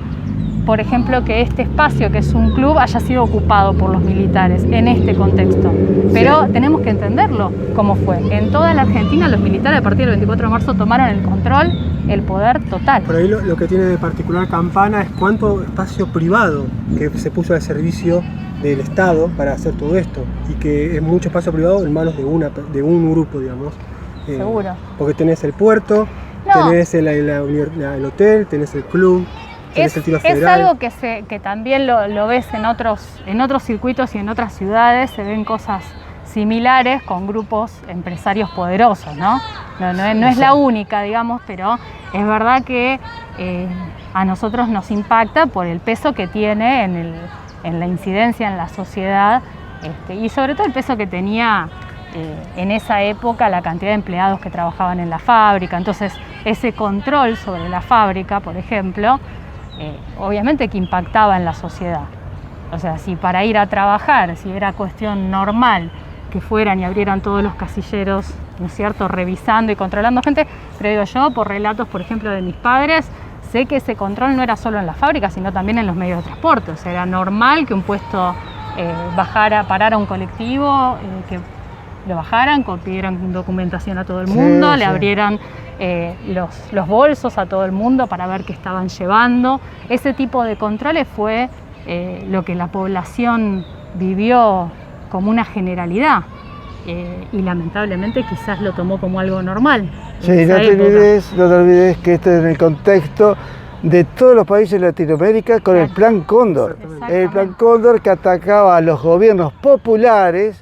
por ejemplo, que este espacio, que es un club, haya sido ocupado por los militares en este contexto. Pero tenemos que entenderlo cómo fue. En toda la Argentina los militares a partir del 24 de marzo tomaron el control, el poder total. Por ahí lo que tiene de particular Campana es cuánto espacio privado que se puso al servicio del Estado para hacer todo esto, y que es mucho espacio privado en manos de un grupo, digamos. Seguro. Porque tenés el puerto, No. tenés el hotel, tenés el club, tenés el tiro Es federal. algo que también lo ves en otros circuitos y en otras ciudades, se ven cosas similares con grupos empresarios poderosos, ¿no? No es la única, digamos, pero es verdad que a nosotros nos impacta por el peso que tiene en la incidencia en la sociedad Y sobre todo el peso que tenía en esa época la cantidad de empleados que trabajaban en la fábrica. Entonces, ese control sobre la fábrica, por ejemplo, obviamente que impactaba en la sociedad. O sea, si para ir a trabajar, si era cuestión normal que fueran y abrieran todos los casilleros, ¿no es cierto?, revisando y controlando gente, pero digo yo, por relatos, por ejemplo, de mis padres, sé que ese control no era solo en la fábrica, sino también en los medios de transporte. O sea, era normal que un puesto parara un colectivo, que lo bajaran, pidieran documentación a todo el mundo, le abrieran los bolsos a todo el mundo para ver qué estaban llevando. Ese tipo de controles fue lo que la población vivió como una generalidad. Y lamentablemente quizás lo tomó como algo normal. Sí, no te olvides que esto es en el contexto de todos los países de Latinoamérica con el Plan Cóndor. El Plan Cóndor que atacaba a los gobiernos populares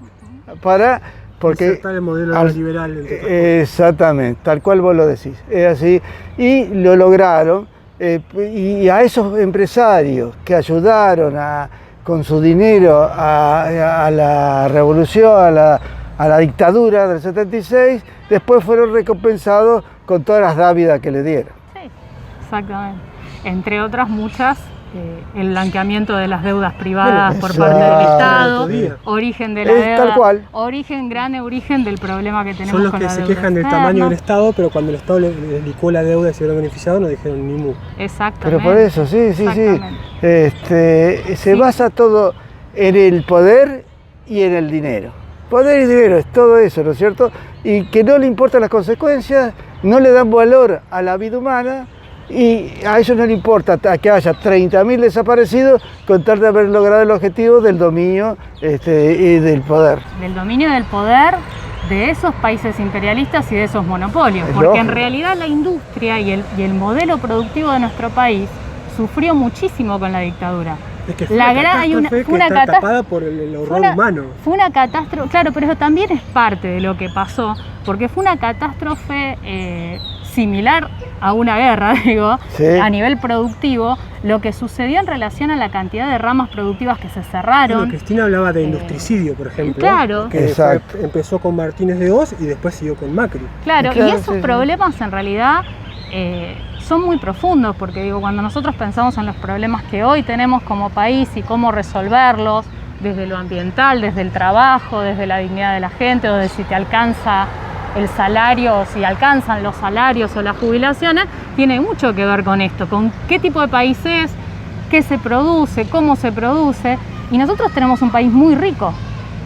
porque insertar el modelo liberal. Exactamente, tal cual vos lo decís. Es así. Y lo lograron. Y a esos empresarios que ayudaron con su dinero a la revolución, a la dictadura del 76, después fueron recompensados con todas las dávidas que le dieron. Sí, exactamente. Entre otras muchas, el blanqueamiento de las deudas privadas por parte del Estado, origen de la deuda, tal cual. Gran origen del problema que tenemos con la deuda. Son con los que la se deuda quejan del externa. tamaño del Estado, pero cuando el Estado les licó la deuda y se vieron beneficiados, no dijeron ni mu. Exactamente. Pero por eso, sí. Se basa todo en el poder y en el dinero. Poder y dinero es todo eso, ¿no es cierto? Y que no le importan las consecuencias, no le dan valor a la vida humana y a ellos no le importa que haya 30.000 desaparecidos con tal de haber logrado el objetivo del dominio y del poder. Del dominio del poder de esos países imperialistas y de esos monopolios. Es Porque lógico. en realidad la industria y el modelo productivo de nuestro país sufrió muchísimo con la dictadura. Es que fue una catástrofe tapada por el horror humano. Fue una catástrofe, claro, pero eso también es parte de lo que pasó, porque fue una catástrofe similar a una guerra, digo, a nivel productivo, lo que sucedió en relación a la cantidad de ramas productivas que se cerraron. Bueno, Cristina hablaba de industricidio, por ejemplo, claro. que empezó con Martínez de Hoz y después siguió con Macri. Claro, y esos problemas en realidad son muy profundos, porque digo, cuando nosotros pensamos en los problemas que hoy tenemos como país y cómo resolverlos, desde lo ambiental, desde el trabajo, desde la dignidad de la gente, o de si te alcanza el salario, si alcanzan los salarios o las jubilaciones, tiene mucho que ver con esto, con qué tipo de país es, qué se produce, cómo se produce. Y nosotros tenemos un país muy rico,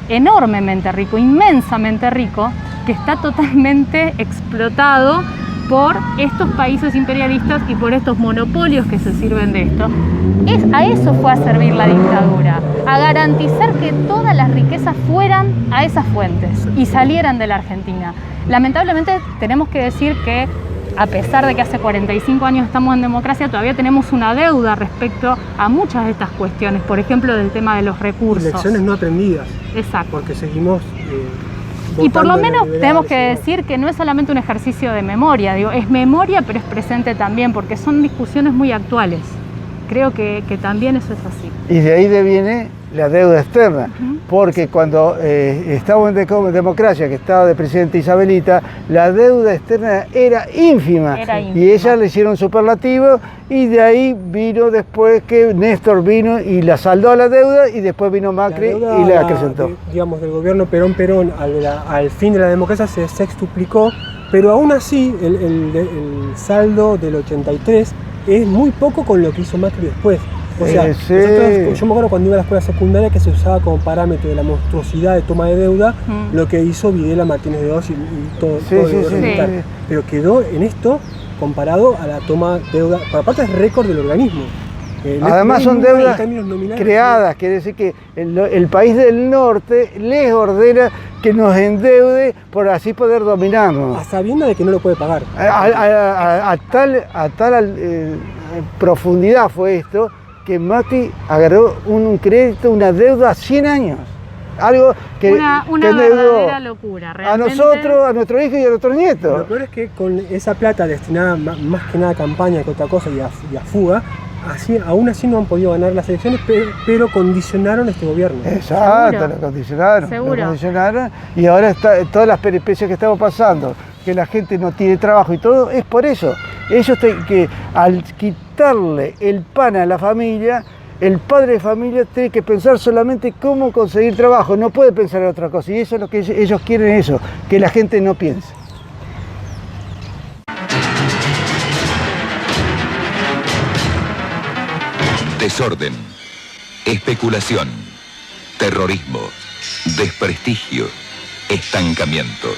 enormemente rico, inmensamente rico, que está totalmente explotado por estos países imperialistas y por estos monopolios que se sirven de esto. A eso fue a servir la dictadura, a garantizar que todas las riquezas fueran a esas fuentes y salieran de la Argentina. Lamentablemente tenemos que decir que, a pesar de que hace 45 años estamos en democracia, todavía tenemos una deuda respecto a muchas de estas cuestiones, por ejemplo, del tema de los recursos. Lecciones no aprendidas. Exacto. Porque seguimos... Y por lo menos tenemos que decir que no es solamente un ejercicio de memoria, digo, es memoria pero es presente también, porque son discusiones muy actuales. Creo que también eso es así. Y de ahí deviene la deuda externa, porque cuando estábamos en democracia, que estaba de presidente Isabelita, la deuda externa era ínfima. Y ella le hicieron superlativo y de ahí vino después que Néstor vino y la saldó a la deuda y después vino Macri y la acrecentó. Digamos, del gobierno Perón al fin de la democracia se sextuplicó, pero aún así el saldo del 83 es muy poco con lo que hizo Macri después. O sea, yo me acuerdo cuando iba a la escuela secundaria que se usaba como parámetro de la monstruosidad de toma de deuda lo que hizo Videla, Martínez de Hoz y todo el gobierno militar. Pero quedó en esto comparado a la toma de deuda, por aparte es récord del organismo. Además son deudas creadas, quiere decir que el país del norte les ordena que nos endeude por así poder dominarnos. A sabienda de que no lo puede pagar. A tal profundidad fue esto que Macri agarró un crédito, una deuda a 100 años. Algo que una verdadera locura, realmente. A nosotros, a nuestros hijos y a nuestros nietos. Lo peor es que con esa plata destinada más que nada a campaña que otra cosa y a fuga, aún así no han podido ganar las elecciones, pero condicionaron este gobierno. Exacto, Seguro. lo condicionaron. Seguro. Lo condicionaron y ahora está todas las peripecias que estamos pasando, que la gente no tiene trabajo y todo, es por eso. Ellos que al quitarle el pan a la familia, el padre de familia tiene que pensar solamente cómo conseguir trabajo, no puede pensar en otra cosa. Y eso es lo que ellos quieren, eso, que la gente no piense. Desorden, especulación, terrorismo, desprestigio, estancamiento.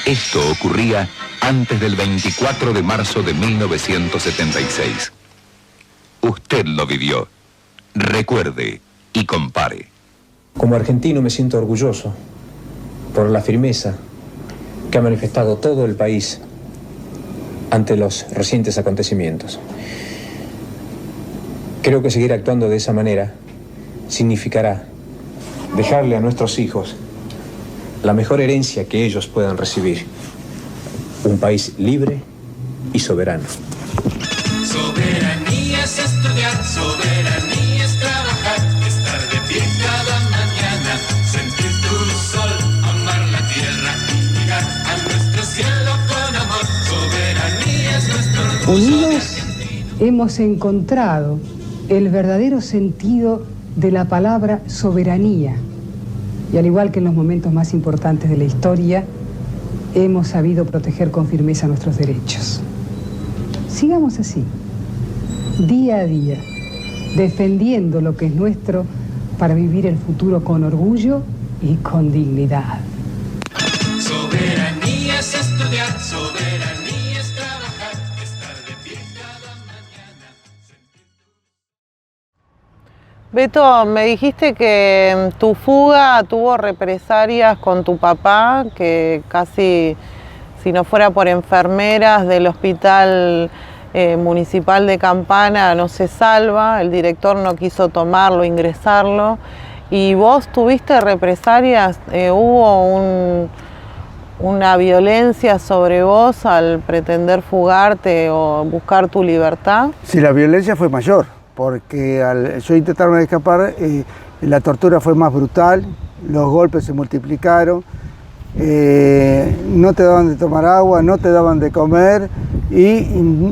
Esto ocurría antes del 24 de marzo de 1976. Usted lo vivió. Recuerde y compare. Como argentino me siento orgulloso por la firmeza que ha manifestado todo el país ante los recientes acontecimientos. Creo que seguir actuando de esa manera significará dejarle a nuestros hijos la mejor herencia que ellos puedan recibir. Un país libre y soberano. Soberanía es estudiar, soberanía es trabajar, estar de pie cada mañana, sentir tu sol, amar la tierra y llegar a nuestro cielo con amor. Soberanía es nuestro orgullo. Unidos hemos encontrado el verdadero sentido de la palabra soberanía. Y al igual que en los momentos más importantes de la historia, hemos sabido proteger con firmeza nuestros derechos. Sigamos así, día a día, defendiendo lo que es nuestro para vivir el futuro con orgullo y con dignidad. Soberanía es estudiar, soberanía es trabajar, estar de pie cada mañana. Beto, me dijiste que tu fuga tuvo represalias con tu papá, que casi, si no fuera por enfermeras del hospital municipal de Campana, no se salva. El director no quiso tomarlo, ingresarlo. ¿Y vos tuviste represalias? ¿Hubo una violencia sobre vos al pretender fugarte o buscar tu libertad? Sí, la violencia fue mayor, porque al yo intentarme escapar, la tortura fue más brutal, los golpes se multiplicaron, no te daban de tomar agua, no te daban de comer y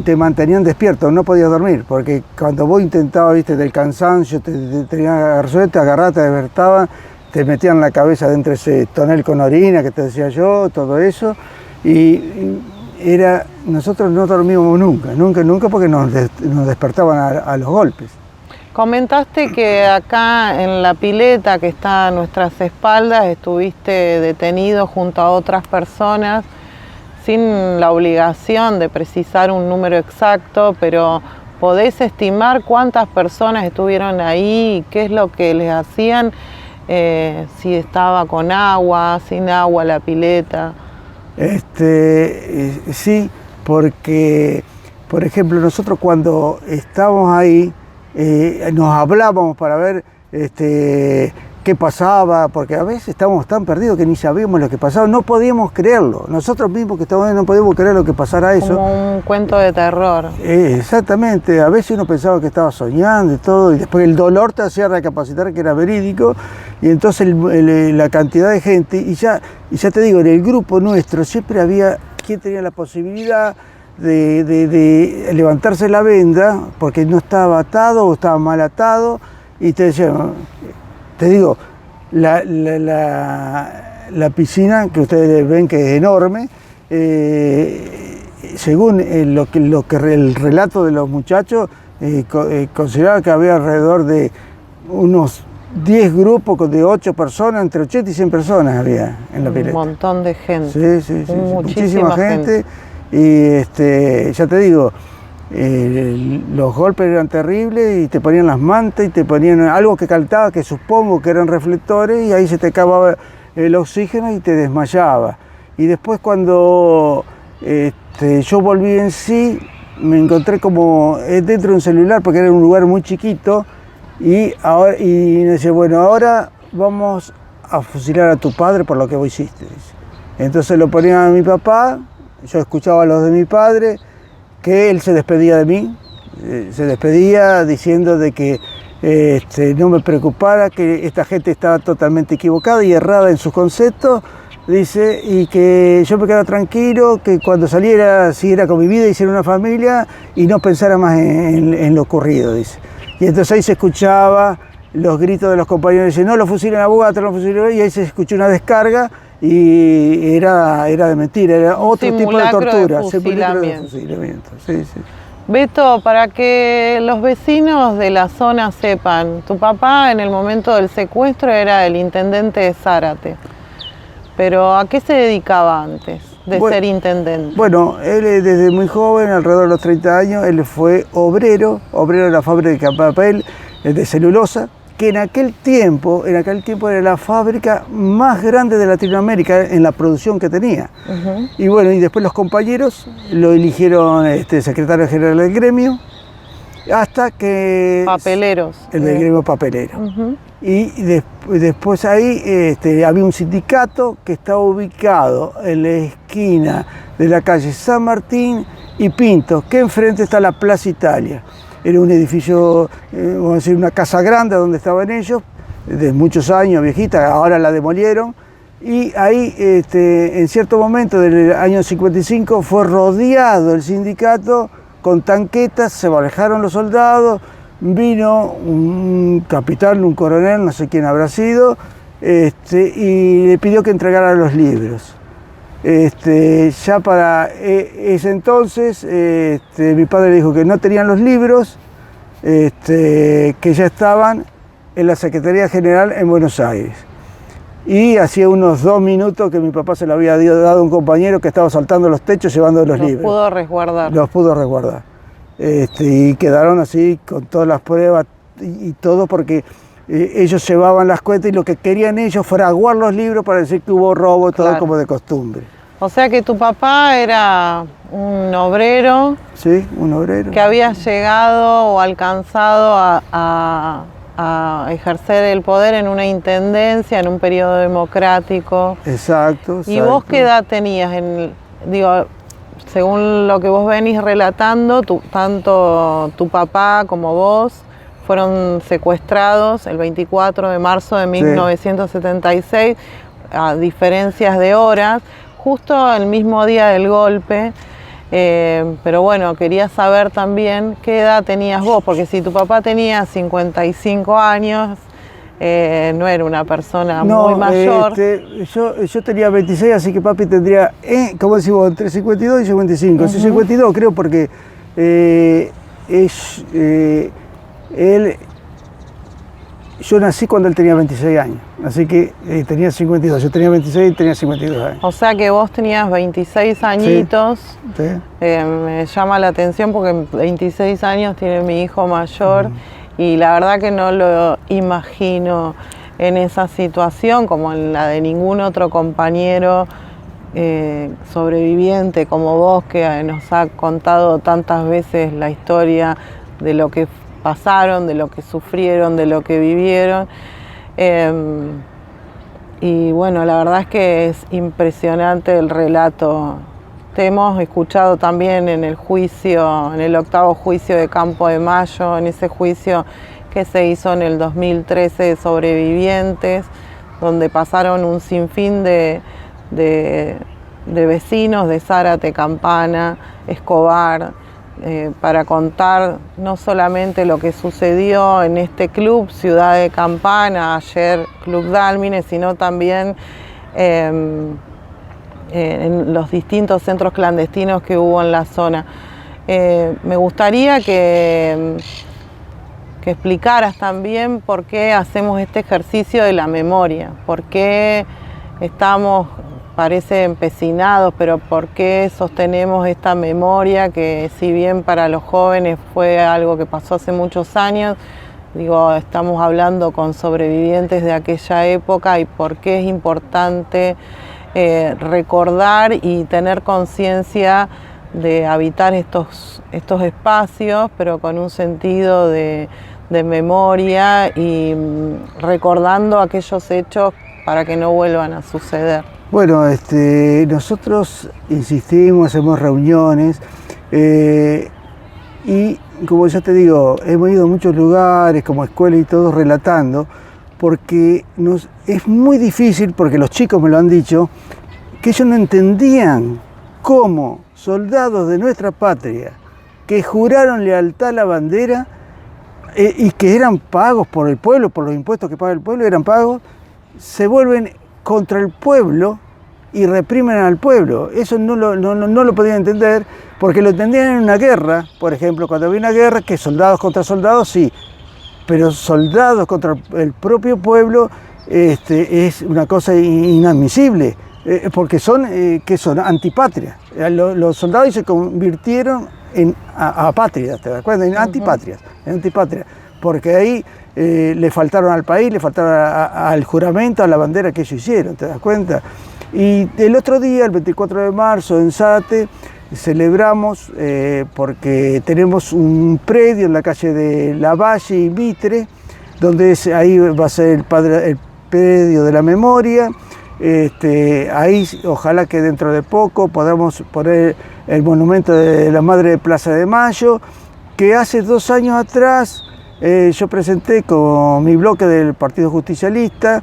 te mantenían despierto, no podías dormir, porque cuando vos intentabas, viste, del cansancio, te tenían te agarraban, te despertaban, te metían la cabeza dentro de ese tonel con orina que te decía yo, todo eso, y nosotros no dormíamos nunca, porque nos despertaban a los golpes. Comentaste que acá en la pileta que está a nuestras espaldas estuviste detenido junto a otras personas sin la obligación de precisar un número exacto, pero ¿podés estimar cuántas personas estuvieron ahí y qué es lo que les hacían? Si estaba con agua, sin agua la pileta. Sí, porque, por ejemplo, nosotros cuando estábamos ahí, nos hablábamos para ver qué pasaba, porque a veces estábamos tan perdidos que ni sabíamos lo que pasaba, no podíamos creerlo. Nosotros mismos que estábamos ahí no podíamos creer lo que pasara eso. Como un cuento de terror. Exactamente, a veces uno pensaba que estaba soñando y todo, y después el dolor te hacía recapacitar que era verídico, y entonces la cantidad de gente, y ya te digo, en el grupo nuestro siempre había quien tenía la posibilidad de levantarse la venda porque no estaba atado o estaba mal atado, y te decían, te digo, la piscina que ustedes ven que es enorme, según el relato de los muchachos, consideraba que había alrededor de unos 10 grupos de 8 personas, entre 80 y 100 personas había en la pileta. Un montón de gente. Sí, Muchísima gente. Y ya te digo, los golpes eran terribles y te ponían las mantas y te ponían algo que calentaba, que supongo que eran reflectores, y ahí se te acababa el oxígeno y te desmayaba. Y después cuando yo volví en sí, me encontré como dentro de un celular, porque era un lugar muy chiquito, y me decía, bueno, ahora vamos a fusilar a tu padre por lo que vos hiciste. Entonces lo ponían a mi papá, yo escuchaba a los de mi padre, que él se despedía de mí, Se despedía diciendo de que no me preocupara, que esta gente estaba totalmente equivocada y errada en sus conceptos, dice, y que yo me quedara tranquilo, que cuando saliera siguiera con mi vida, hiciera una familia y no pensara más en lo ocurrido, dice. Y entonces ahí se escuchaba los gritos de los compañeros, dice, no, lo fusilen a Bogotá, lo fusilen, y ahí se escuchó una descarga y era de mentira, era otro tipo de tortura. Fusilamiento. Fusilamiento, sí, sí. Beto, para que los vecinos de la zona sepan, tu papá en el momento del secuestro era el intendente de Zárate, pero ¿a qué se dedicaba antes de ser intendente? Bueno, él desde muy joven, alrededor de los 30 años, él fue obrero de la fábrica de papel, de celulosa, que en aquel tiempo era la fábrica más grande de Latinoamérica en la producción que tenía. Y bueno, y después los compañeros lo eligieron secretario general del gremio, hasta que... Papeleros. El del gremio papelero. Y después ahí había un sindicato que estaba ubicado en la esquina de la calle San Martín y Pinto, que enfrente está la Plaza Italia. Era un edificio, vamos a decir, una casa grande donde estaban ellos, de muchos años, viejita, ahora la demolieron. Y ahí, en cierto momento del año 55, fue rodeado el sindicato con tanquetas, se manejaron los soldados, vino un capitán, un coronel, no sé quién habrá sido, y le pidió que entregara los libros. Ya para ese entonces, mi padre le dijo que no tenían los libros, que ya estaban en la Secretaría General en Buenos Aires. Y hacía unos 2 minutos que mi papá se lo había dado a un compañero que estaba saltando los techos llevando los libros. Los pudo resguardar. Los pudo resguardar. Y quedaron así con todas las pruebas y todo porque ellos llevaban las cuentas y lo que querían ellos fraguar los libros para decir que hubo robo, todo como de costumbre. O sea que tu papá era un obrero. Sí, un obrero. Que había llegado o alcanzado a ejercer el poder en una intendencia, en un periodo democrático. Exacto. ¿Y vos qué edad tenías? Según lo que vos venís relatando, tanto tu papá como vos fueron secuestrados el 24 de marzo de 1976, a diferencias de horas, justo el mismo día del golpe. Pero bueno, quería saber también qué edad tenías vos, porque si tu papá tenía 55 años, no era una persona muy mayor. Yo tenía 26, así que papi tendría, ¿cómo decimos? Entre 52 y 55. 52 creo porque yo nací cuando él tenía 26 años, así que tenía 52, yo tenía 26 y tenía 52 años. O sea que vos tenías 26 añitos. Sí. Me llama la atención porque 26 años tiene mi hijo mayor y la verdad que no lo imagino en esa situación como en la de ningún otro compañero sobreviviente como vos que nos ha contado tantas veces la historia de lo que pasaron, de lo que sufrieron, de lo que vivieron. Y bueno, la verdad es que es impresionante el relato. Te hemos escuchado también en el juicio, en el 8º juicio de Campo de Mayo, en ese juicio que se hizo en el 2013 de sobrevivientes, donde pasaron un sinfín de vecinos de Zárate, Campana, Escobar, para contar no solamente lo que sucedió en este club Ciudad de Campana, ayer Club Dálmine, sino también en los distintos centros clandestinos que hubo en la zona. Me gustaría que explicaras también por qué hacemos este ejercicio de la memoria, por qué estamos, parece empecinados, pero por qué sostenemos esta memoria que si bien para los jóvenes fue algo que pasó hace muchos años, digo, estamos hablando con sobrevivientes de aquella época y por qué es importante recordar y tener conciencia de habitar estos espacios, pero con un sentido de memoria y recordando aquellos hechos para que no vuelvan a suceder. Bueno, nosotros insistimos, hacemos reuniones y como ya te digo, hemos ido a muchos lugares, como escuela y todo, relatando, porque es muy difícil, porque los chicos me lo han dicho, que ellos no entendían cómo soldados de nuestra patria, que juraron lealtad a la bandera y que eran pagos por el pueblo, por los impuestos que paga el pueblo, eran pagos, se vuelven contra el pueblo y reprimen al pueblo. Eso no lo podían entender, porque lo entendían en una guerra, por ejemplo, cuando había una guerra, que soldados contra soldados, sí, pero soldados contra el propio pueblo es una cosa inadmisible, porque son antipatria. Los soldados se convirtieron en apátridas, ¿te das cuenta? En antipatrias, porque ahí le faltaron al país, le faltaron al juramento, a la bandera que ellos hicieron, ¿te das cuenta? Y el otro día, el 24 de marzo, en Zárate, celebramos, porque tenemos un predio en la calle de Lavalle y Mitre, donde ahí va a ser el predio de la memoria. Ahí ojalá que dentro de poco podamos poner el monumento de la Madre de Plaza de Mayo, que hace 2 años atrás yo presenté con mi bloque del Partido Justicialista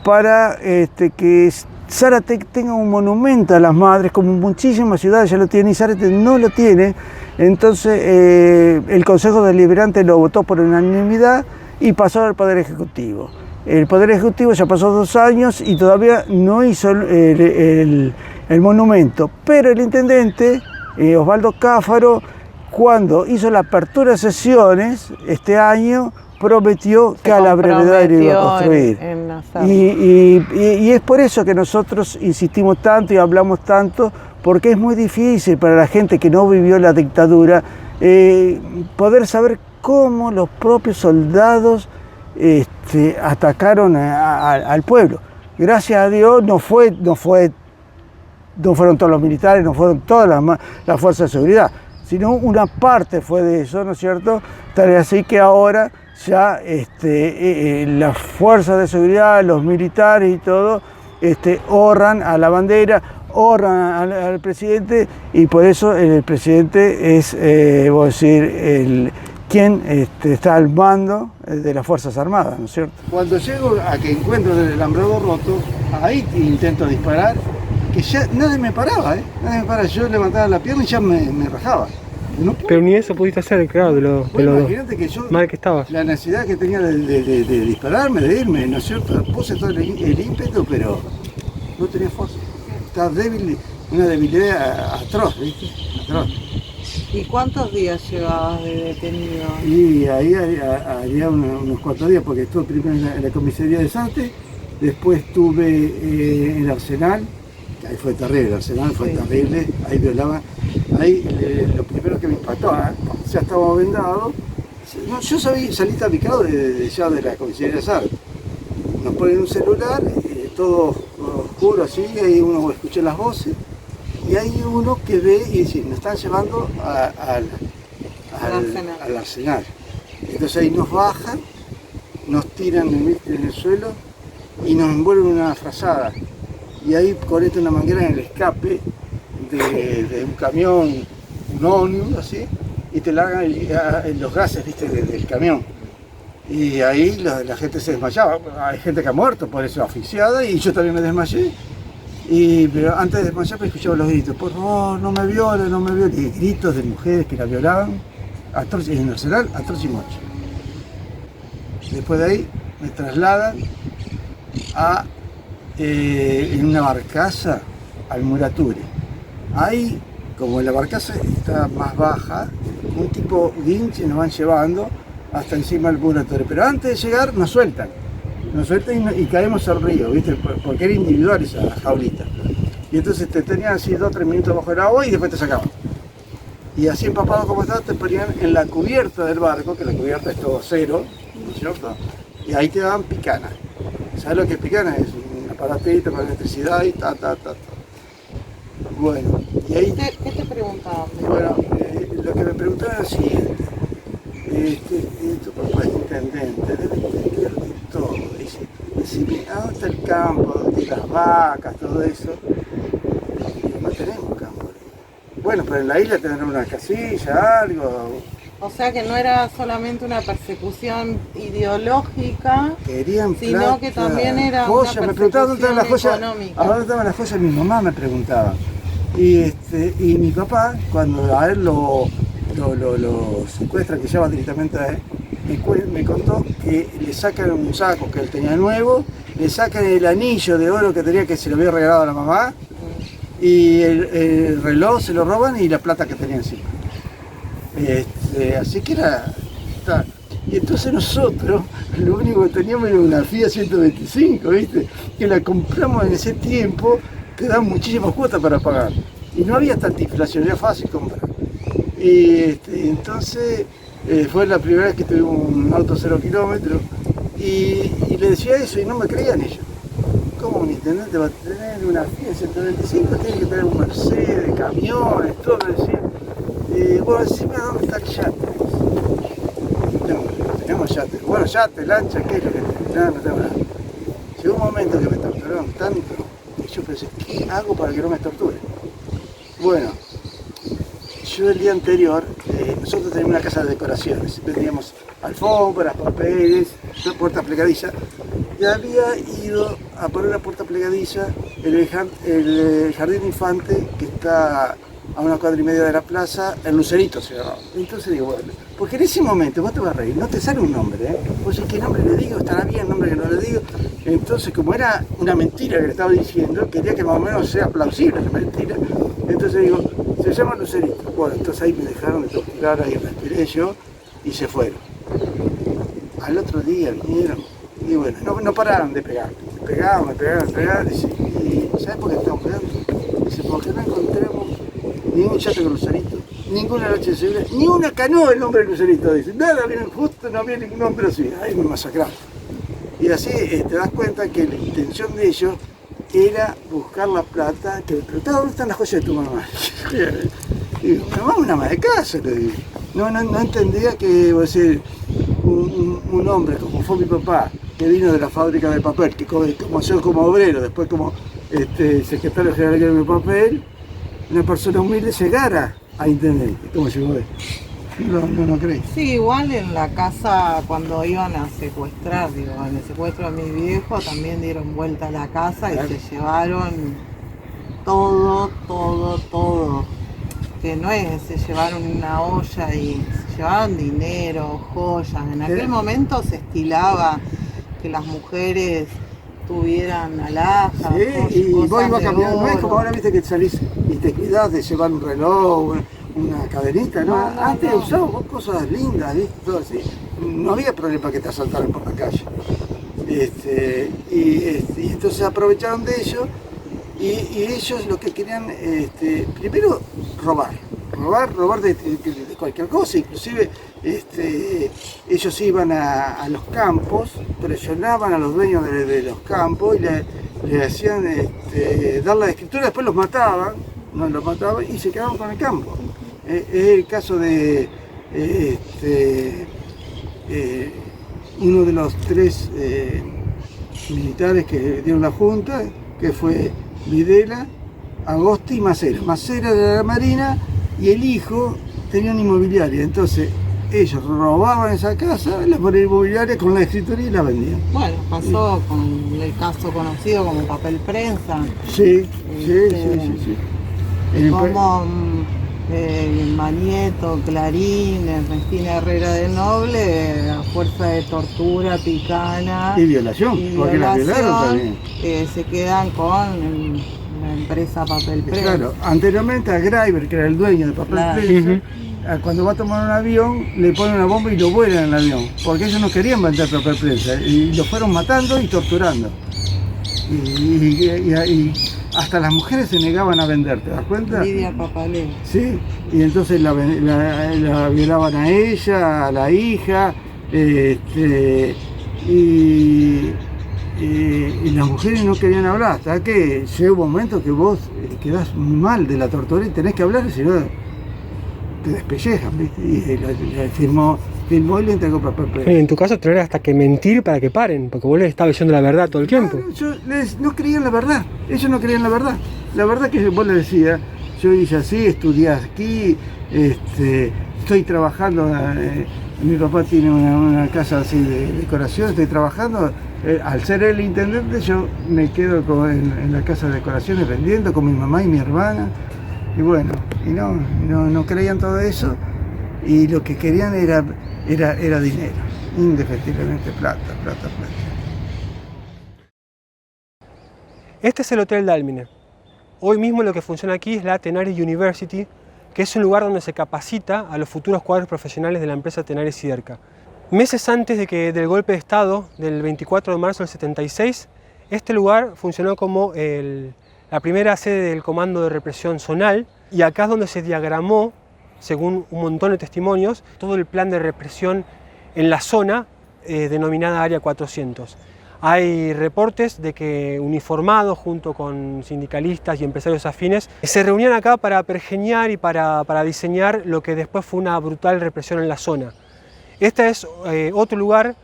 para que Zárate tenga un monumento a las madres, como muchísimas ciudades ya lo tienen y Zárate no lo tiene. Entonces el Consejo Deliberante lo votó por unanimidad y pasó al Poder Ejecutivo. El Poder Ejecutivo ya pasó 2 años y todavía no hizo el monumento, pero el intendente Osvaldo Cáfaro, cuando hizo la apertura de sesiones este año, prometió que a la brevedad lo iba a construir. Y es por eso que nosotros insistimos tanto y hablamos tanto, porque es muy difícil para la gente que no vivió la dictadura poder saber cómo los propios soldados atacaron al pueblo. Gracias a Dios no fueron todos los militares, no fueron todas las fuerzas de seguridad, sino una parte fue de eso, ¿no es cierto? Tal es así que ahora ya las fuerzas de seguridad, los militares y todo, honran a la bandera, honran al presidente, y por eso el presidente es, voy a decir, quien está al mando de las Fuerzas Armadas, ¿no es cierto? Cuando llego a que encuentro el alambrado roto, ahí intento disparar, que ya nadie me paraba, nadie me paraba. Yo levantaba la pierna y ya me rajaba. No, pero ni eso pudiste hacer, claro, de lo imagínate que yo, mal que estabas. La necesidad que tenía de dispararme, de irme, ¿no es cierto? Puse todo el ímpetu, pero no tenía fuerza. Estaba débil, una debilidad atroz, ¿viste? Atroz. ¿Y cuántos días llevabas de detenido? Y ahí haría unos 4 días, porque estuve primero en la comisaría de Zárate, después estuve en el Arsenal, ahí fue terrible, el Arsenal fue terrible, ahí violaban. Ahí lo primero que me impactó, ya estaba vendado. No, yo salí tabicado ya de la comisaría de Zárate. Nos ponen un celular, todo oscuro así, ahí uno escucha las voces. Y hay uno que ve y dice, nos están llevando al Arsenal. Entonces ahí nos bajan, nos tiran en el suelo y nos envuelven en una frazada. Y ahí conectan una manguera en el escape de un camión, un ómnibus así, y te largan los gases, ¿viste? del camión. Y ahí la gente se desmayaba. Hay gente que ha muerto por eso, asfixiada, y yo también me desmayé. Pero antes de desmayarme escuchaba los gritos, por favor, no me violen, no me violen. Y gritos de mujeres que la violaban, en el Arsenal, atroz y mocho. Después de ahí me trasladan en una barcaza al Murature. Ahí, como la barcaza está más baja, un tipo guinche nos van llevando hasta encima del Murature. Pero antes de llegar nos sueltan y caemos al río, ¿viste? Porque era individual esa jaulita. Y entonces te tenían así 2 o 3 minutos bajo el agua y después te sacaban. Y así empapado como estás, te ponían en la cubierta del barco, que la cubierta es todo acero, ¿no es cierto? Y ahí te daban picana. ¿Sabes lo que es picana? Es un aparatito con electricidad y ta. Bueno, y ahí... ¿Qué te preguntaban? Bueno, lo que me preguntaban era lo siguiente. Tu papá es intendente, debe entender de todo. Decime, ¿dónde está el campo? ¿De las vacas? Todo eso. No tenemos campo. Bueno, pero en la isla tendrán una casilla, algo. O sea que no era solamente una persecución ideológica, Querían sino plata, que también era joyas. una Me preguntaban dónde estaban las persecución joyas. económica. ¿A dónde estaban las joyas? Mi mamá me preguntaba. Y mi papá, cuando a él lo secuestran, que llevan directamente a él, me contó que le sacan un saco que él tenía nuevo, le sacan el anillo de oro que tenía, que se lo había regalado a la mamá, y el reloj se lo roban y la plata que tenía encima. Así que era... Y entonces nosotros, lo único que teníamos era una Fiat 125, ¿viste? Que la compramos en ese tiempo, te dan muchísimas cuotas para pagar. Y no había tanta inflación, era fácil comprar. Y entonces fue la primera vez que tuve un auto 0 kilómetros y le decía eso y no me creían ellos. ¿Cómo un intendente va a tener una Fiat 125? Tiene que tener un Mercedes, camiones, todo, decía. Bueno, decime a dónde está el yate. No, teníamos yate. Bueno, yate, lancha, ¿qué es lo que tenemos? No, no tengo nada. Llegó un momento que me torturaron tanto que yo pensé, ¿qué hago para que no me torturen? Bueno, yo el día anterior, nosotros teníamos una casa de decoraciones, vendíamos alfombras, papeles, puertas plegadizas, y había ido a poner la puerta plegadiza en el jardín infante que está a 1,5 cuadras de la plaza, el Lucerito se llamaba. Entonces digo, bueno, porque en ese momento vos te vas a reír, no te sale un nombre, vos decís, ¿qué nombre le digo? ¿Estará bien el nombre que no le digo? Entonces, como era una mentira que le estaba diciendo, quería que más o menos sea plausible la mentira. Entonces digo, se llama Lucerito. Bueno, entonces ahí me dejaron de torturar, ahí respiré yo y se fueron. Al otro día vinieron y bueno, no pararon de pegar. Me pegaban, y ¿sabes por qué estamos pegando? Dice, porque no encontramos ningún yate con Lucerito, ninguna noche de seguridad, ni una canoa el nombre de Lucerito, dice. Nada, bien, justo no había ningún nombre así. Ahí me masacraron. Y así te das cuenta que la intención de ellos era buscar la plata, que me preguntaba, ¿dónde están las joyas de tu mamá? Y digo, mi mamá es una ama de casa, le digo. No entendía que un hombre como fue mi papá, que vino de la fábrica de papel, que comenzó como obrero, después como secretario general de papel, una persona humilde llegara a intendente. ¿Cómo llegó él? No creí. Sí, igual en la casa cuando iban a secuestrar, digo, en el secuestro de mi viejo también dieron vuelta a la casa y se llevaron todo. Que no es, se llevaron una olla y se llevaron dinero, joyas. En aquel momento se estilaba que las mujeres tuvieran alhajas, Sí, y cosas vos ibas de caminando, no es oro. como ahora, viste, que salís y te cuidás de llevar un reloj, una cadenita, ¿no? Antes usábamos cosas lindas, ¿viste? Todo así. No había problema que te asaltaran por la calle. Y entonces aprovecharon de ello y ellos lo que querían, primero robar de cualquier cosa, inclusive ellos iban a los campos, presionaban a los dueños de los campos y le hacían dar la escritura, después los mataban y se quedaban con el campo. Es el caso de uno de los 3 militares que dieron la junta, que fue Videla, Agosti y Macera. Macera de la Marina y el hijo tenía una inmobiliaria, entonces ellos robaban esa casa, la ponían inmobiliaria con la escritura y la vendían. Bueno, pasó con el caso conocido como papel prensa. Sí. Como Manieto, Clarín, Ernestina Herrera de Noble, a fuerza de tortura, picana Y violación, porque la violaron también. Se quedan con la empresa Papel Prensa. Claro, anteriormente a Greiber, que era el dueño de Papel Claro. Prensa, cuando va a tomar un avión, le ponen una bomba y lo vuelan en el avión, porque ellos no querían vender Papel Prensa, y lo fueron matando y torturando. Y hasta las mujeres se negaban a vender, ¿te das cuenta? Lidia Papaleo. Sí, y entonces la violaban a ella, a la hija, y las mujeres no querían hablar, hasta que llega un momento que vos quedás muy mal de la tortura y tenés que hablar, si no te despellejan, ¿viste? Y firmó y le entregó papel prensa. En tu caso tener hasta que mentir para que paren, porque vos les estabas diciendo la verdad todo el tiempo. Claro, no creían la verdad, ellos no creían la verdad. La verdad que vos le decías, yo hice así, estudié aquí, estoy trabajando, mi papá tiene una casa así de decoración, estoy trabajando, al ser el intendente yo me quedo en la casa de decoraciones vendiendo con mi mamá y mi hermana, y bueno, y no creían todo eso, y lo que querían era dinero, indefectiblemente plata. Este es el Hotel Dálmine. Hoy mismo lo que funciona aquí es la Tenaris University, que es un lugar donde se capacita a los futuros cuadros profesionales de la empresa Tenaris Siderca. Meses antes del golpe de Estado del 24 de marzo del 76, este lugar funcionó como la primera sede del Comando de Represión Zonal, y acá es donde se diagramó, según un montón de testimonios, todo el plan de represión en la zona denominada Área 400. Hay reportes de que uniformados junto con sindicalistas y empresarios afines se reunían acá para pergeñar y para diseñar lo que después fue una brutal represión en la zona. Este es otro lugar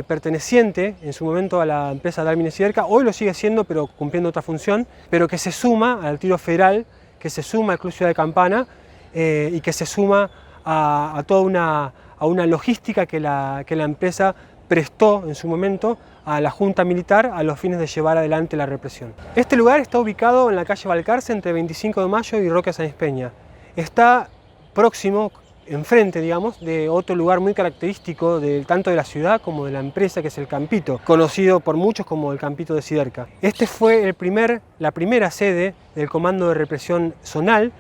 perteneciente en su momento a la empresa Dálmine Siderca, hoy lo sigue siendo pero cumpliendo otra función, pero que se suma al Tiro Federal, que se suma al Club Ciudad de Campana y que se suma a toda una logística que la empresa prestó en su momento a la Junta Militar a los fines de llevar adelante la represión. Este lugar está ubicado en la calle Balcarce entre 25 de Mayo y Roque Sáenz Peña. Está próximo, enfrente, digamos, de otro lugar muy característico tanto de la ciudad como de la empresa, que es el Campito, conocido por muchos como el Campito de Siderca. Este fue la primera sede del Comando de Represión Zonal,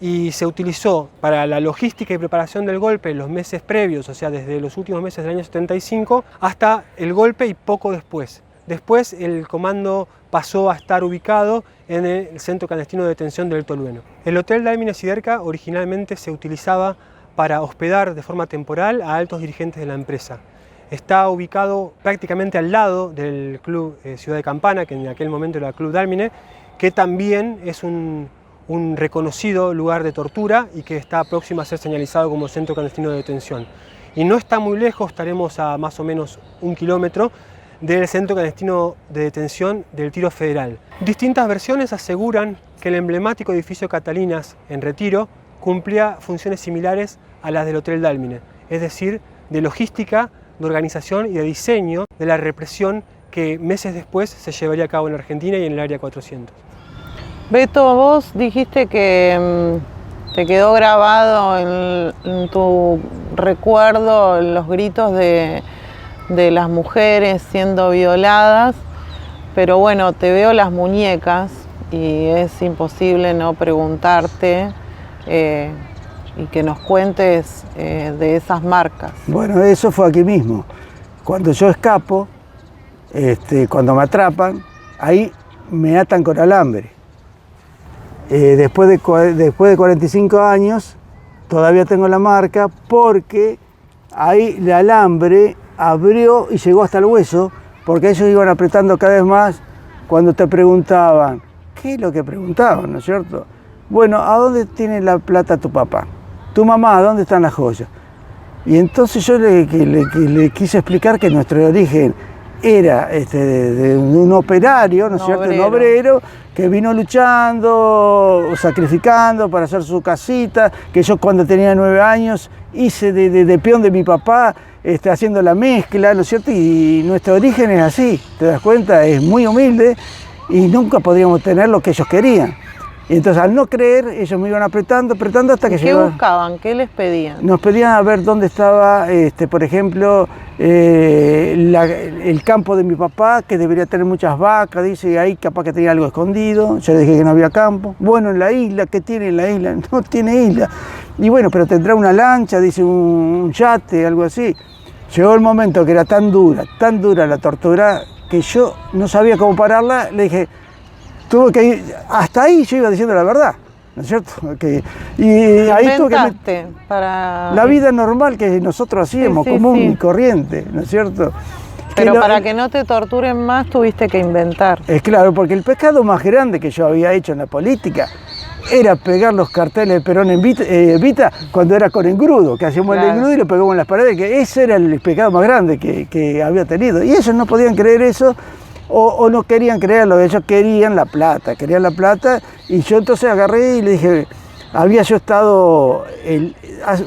y se utilizó para la logística y preparación del golpe en los meses previos, o sea, desde los últimos meses del año 75 hasta el golpe y poco después. Después el comando pasó a estar ubicado en el Centro Clandestino de Detención del Tolueno. El Hotel Dálmine Siderca originalmente se utilizaba para hospedar de forma temporal a altos dirigentes de la empresa. Está ubicado prácticamente al lado del Club Ciudad de Campana, que en aquel momento era el Club Dálmine, que también es un reconocido lugar de tortura y que está próximo a ser señalizado como centro clandestino de detención. Y no está muy lejos, estaremos a más o menos 1 kilómetro del centro clandestino de detención del Tiro Federal. Distintas versiones aseguran que el emblemático edificio Catalinas en Retiro cumplía funciones similares a las del Hotel Dálmine, es decir, de logística, de organización y de diseño de la represión que meses después se llevaría a cabo en Argentina y en el Área 400. Beto, vos dijiste que te quedó grabado en tu recuerdo los gritos de las mujeres siendo violadas, pero bueno, te veo las muñecas y es imposible no preguntarte y que nos cuentes de esas marcas. Bueno, eso fue aquí mismo. Cuando yo escapo, cuando me atrapan, ahí me atan con alambre. Después de 45 años todavía tengo la marca porque ahí el alambre abrió y llegó hasta el hueso, porque ellos iban apretando cada vez más cuando te preguntaban. ¿Qué es lo que preguntaban, no es cierto? Bueno, ¿a dónde tiene la plata tu papá? ¿Tu mamá, a dónde están las joyas? Y entonces yo le quise explicar que nuestro origen era de un operario, ¿no es cierto? Un obrero que vino luchando, sacrificando para hacer su casita, que yo cuando tenía 9 años hice de peón de mi papá, haciendo la mezcla, ¿no es cierto? Y nuestro origen es así, ¿te das cuenta? Es muy humilde y nunca podríamos tener lo que ellos querían. Y entonces al no creer, ellos me iban apretando hasta que ¿Qué buscaban? ¿Qué les pedían? Nos pedían a ver dónde estaba, por ejemplo, el campo de mi papá, que debería tener muchas vacas, dice, y ahí capaz que tenía algo escondido. Yo le dije que no había campo. Bueno, en la isla, ¿qué tiene en la isla? No tiene isla. Y bueno, pero tendrá una lancha, dice, un yate, algo así. Llegó el momento que era tan dura la tortura, que yo no sabía cómo pararla, le dije, tuve que ir, hasta ahí yo iba diciendo la verdad, ¿no es cierto? Y ahí tuve que para la vida normal que nosotros hacíamos, común y corriente, ¿no es cierto? Pero para que no te torturen más tuviste que inventar. Es claro, porque el pecado más grande que yo había hecho en la política era pegar los carteles de Perón en Vita cuando era con engrudo, que hacíamos el engrudo y lo pegamos en las paredes, que ese era el pecado más grande que había tenido. Y ellos no podían creer eso, o no querían creerlo, ellos querían la plata, y yo entonces agarré y le dije, Había yo estado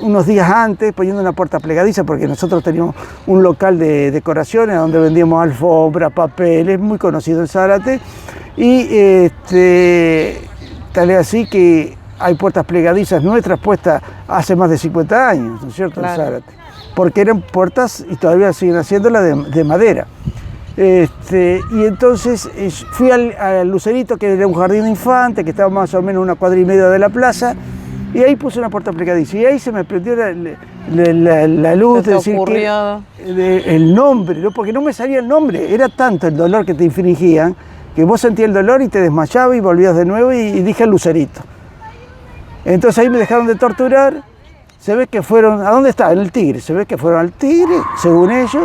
unos días antes poniendo una puerta plegadiza porque nosotros teníamos un local de decoraciones donde vendíamos alfombra, papeles, muy conocido en Zárate. Y tal es así que hay puertas plegadizas nuestras puestas hace más de 50 años, ¿no es cierto? Claro. En Zárate. Porque eran puertas, y todavía siguen haciéndolas, de madera. Y entonces fui al Lucerito, que era un jardín de infantes, que estaba más o menos una cuadra y media de la plaza, y ahí puse una puerta plegadiza. Y ahí se me prendió la luz ¿Qué de te decir ocurrió? el nombre, ¿no? Porque no me salía el nombre. Era tanto el dolor que te infringían, que vos sentías el dolor y te desmayabas y volvías de nuevo y dije al Lucerito. Entonces ahí me dejaron de torturar. Se ve que fueron, ¿a dónde está? En el Tigre. Se ve que fueron al Tigre, según ellos.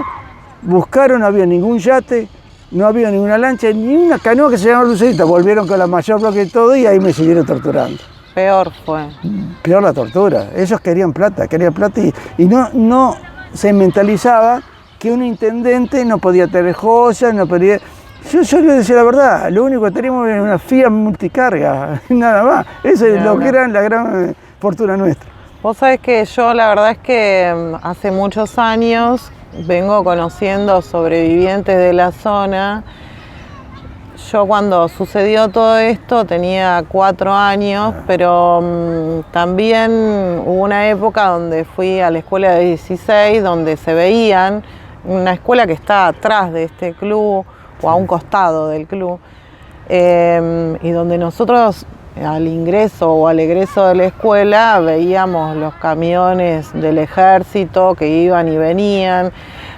Buscaron, no había ningún yate, no había ninguna lancha, ni una canoa que se llamaba Lucerito. Volvieron con la mayor bloque y todo y ahí me siguieron torturando. Peor fue. Peor la tortura. Ellos querían plata y no se mentalizaba que un intendente no podía tener joyas, no podía... Yo les decía la verdad, lo único que teníamos era una Fiat multicarga, nada más. Eso es lo que era la gran fortuna nuestra. Vos sabés que yo la verdad es que hace muchos años vengo conociendo sobrevivientes de la zona. Yo cuando sucedió todo esto tenía 4 años, pero también hubo una época donde fui a la escuela de 16, donde se veían, una escuela que está atrás de este club, o a un costado del club, y donde nosotros al ingreso o al egreso de la escuela veíamos los camiones del ejército que iban y venían.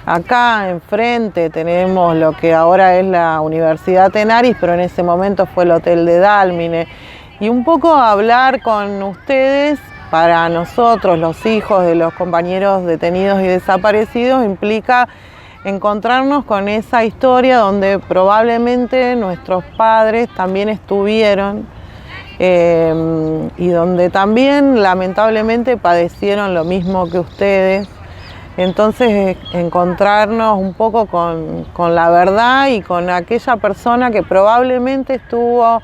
Acá enfrente tenemos lo que ahora es la Universidad Tenaris, pero en ese momento fue el Hotel de Dálmine. Y un poco hablar con ustedes, para nosotros, los hijos de los compañeros detenidos y desaparecidos, implica encontrarnos con esa historia donde probablemente nuestros padres también estuvieron y donde también lamentablemente padecieron lo mismo que ustedes. Entonces encontrarnos un poco con la verdad y con aquella persona que probablemente estuvo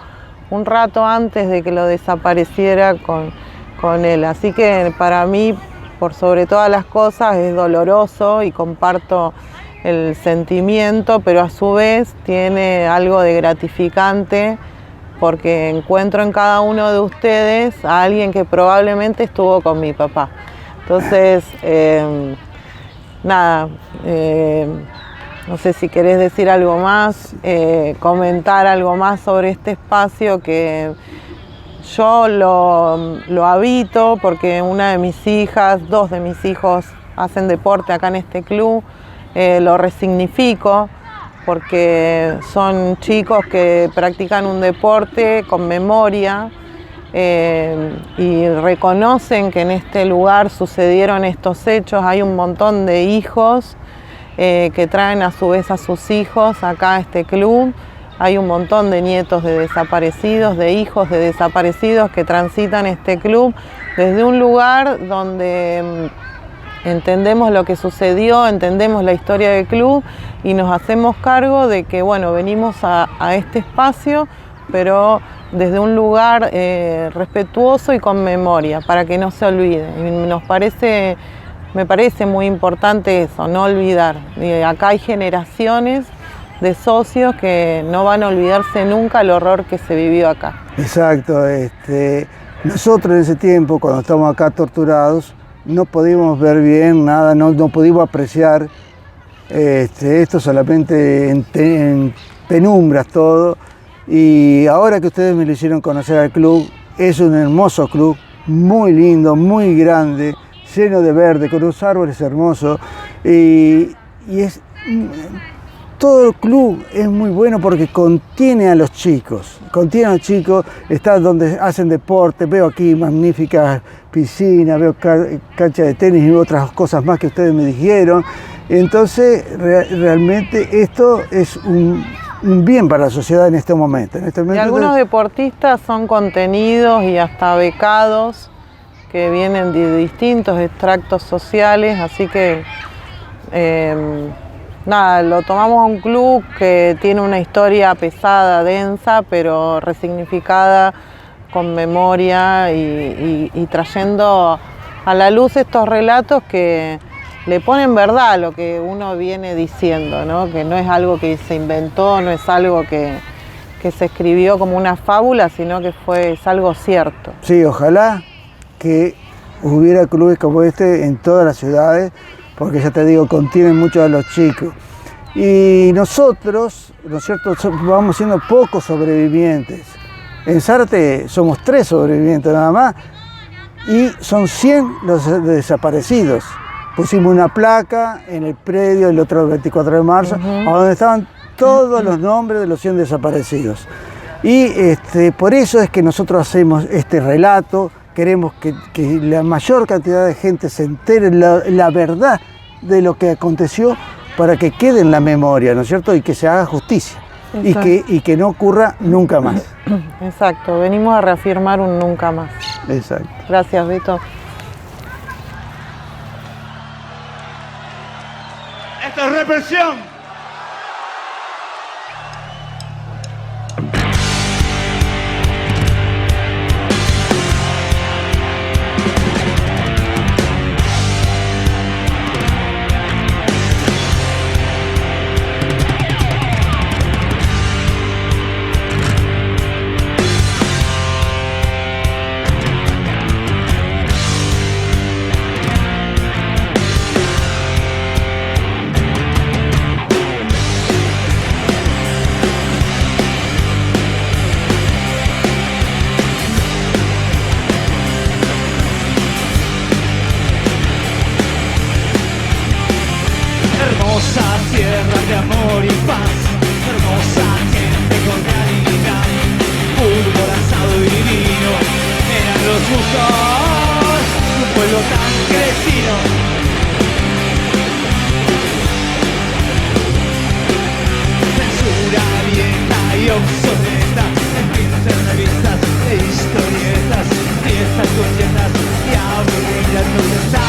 un rato antes de que lo desapareciera con él. Así que para mí, por sobre todas las cosas, es doloroso y comparto el sentimiento, pero a su vez tiene algo de gratificante porque encuentro en cada uno de ustedes a alguien que probablemente estuvo con mi papá. Entonces, nada, no sé si querés decir algo más, comentar algo más sobre este espacio que yo lo habito porque una de mis hijas, 2 de mis hijos hacen deporte acá en este club. Lo resignifico porque son chicos que practican un deporte con memoria y reconocen que en este lugar sucedieron estos hechos. Hay un montón de hijos que traen a su vez a sus hijos acá a este club. Hay un montón de nietos de desaparecidos, de hijos de desaparecidos que transitan este club desde un lugar donde entendemos lo que sucedió, entendemos la historia del club y nos hacemos cargo de que, bueno, venimos a este espacio, pero desde un lugar respetuoso y con memoria, para que no se olvide. Y me parece muy importante eso, no olvidar. Y acá hay generaciones de socios que no van a olvidarse nunca el horror que se vivió acá. Exacto. Nosotros en ese tiempo, cuando estábamos acá torturados, no podíamos ver bien nada, no pudimos apreciar esto solamente en penumbras todo. Y ahora que ustedes me lo hicieron conocer al club, es un hermoso club, muy lindo, muy grande, lleno de verde, con unos árboles hermosos. Todo el club es muy bueno porque contiene a los chicos, está donde hacen deporte, veo aquí magníficas piscinas, veo cancha de tenis y otras cosas más que ustedes me dijeron. Entonces, realmente esto es un bien para la sociedad en este momento. Y algunos deportistas son contenidos y hasta becados que vienen de distintos extractos sociales, así que nada, lo tomamos a un club que tiene una historia pesada, densa, pero resignificada con memoria y trayendo a la luz estos relatos que le ponen verdad a lo que uno viene diciendo, ¿no? Que no es algo que se inventó, no es algo que se escribió como una fábula, sino que es algo cierto. Sí, ojalá que hubiera clubes como este en todas las ciudades, porque ya te digo, contienen mucho a los chicos. Y nosotros, ¿no es cierto?, vamos siendo pocos sobrevivientes. En Zárate somos 3 sobrevivientes nada más, y son 100 los desaparecidos. Pusimos una placa en el predio el otro 24 de marzo, donde estaban todos los nombres de los 100 desaparecidos. Y por eso es que nosotros hacemos este relato, queremos que la mayor cantidad de gente se entere la verdad de lo que aconteció para que quede en la memoria, ¿no es cierto? Y que se haga justicia y que no ocurra nunca más. Exacto, venimos a reafirmar un nunca más. Exacto. Gracias, Vito. ¡Esto es represión! Hermosa tierra de amor y paz, hermosa gente con realidad, fútbol asado y divino, eran los gustos de un pueblo tan crecido. Censura abierta y obsoleta, en revistas e historietas, fiestas conciertas y aburridas donde está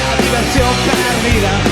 la diversión perdida.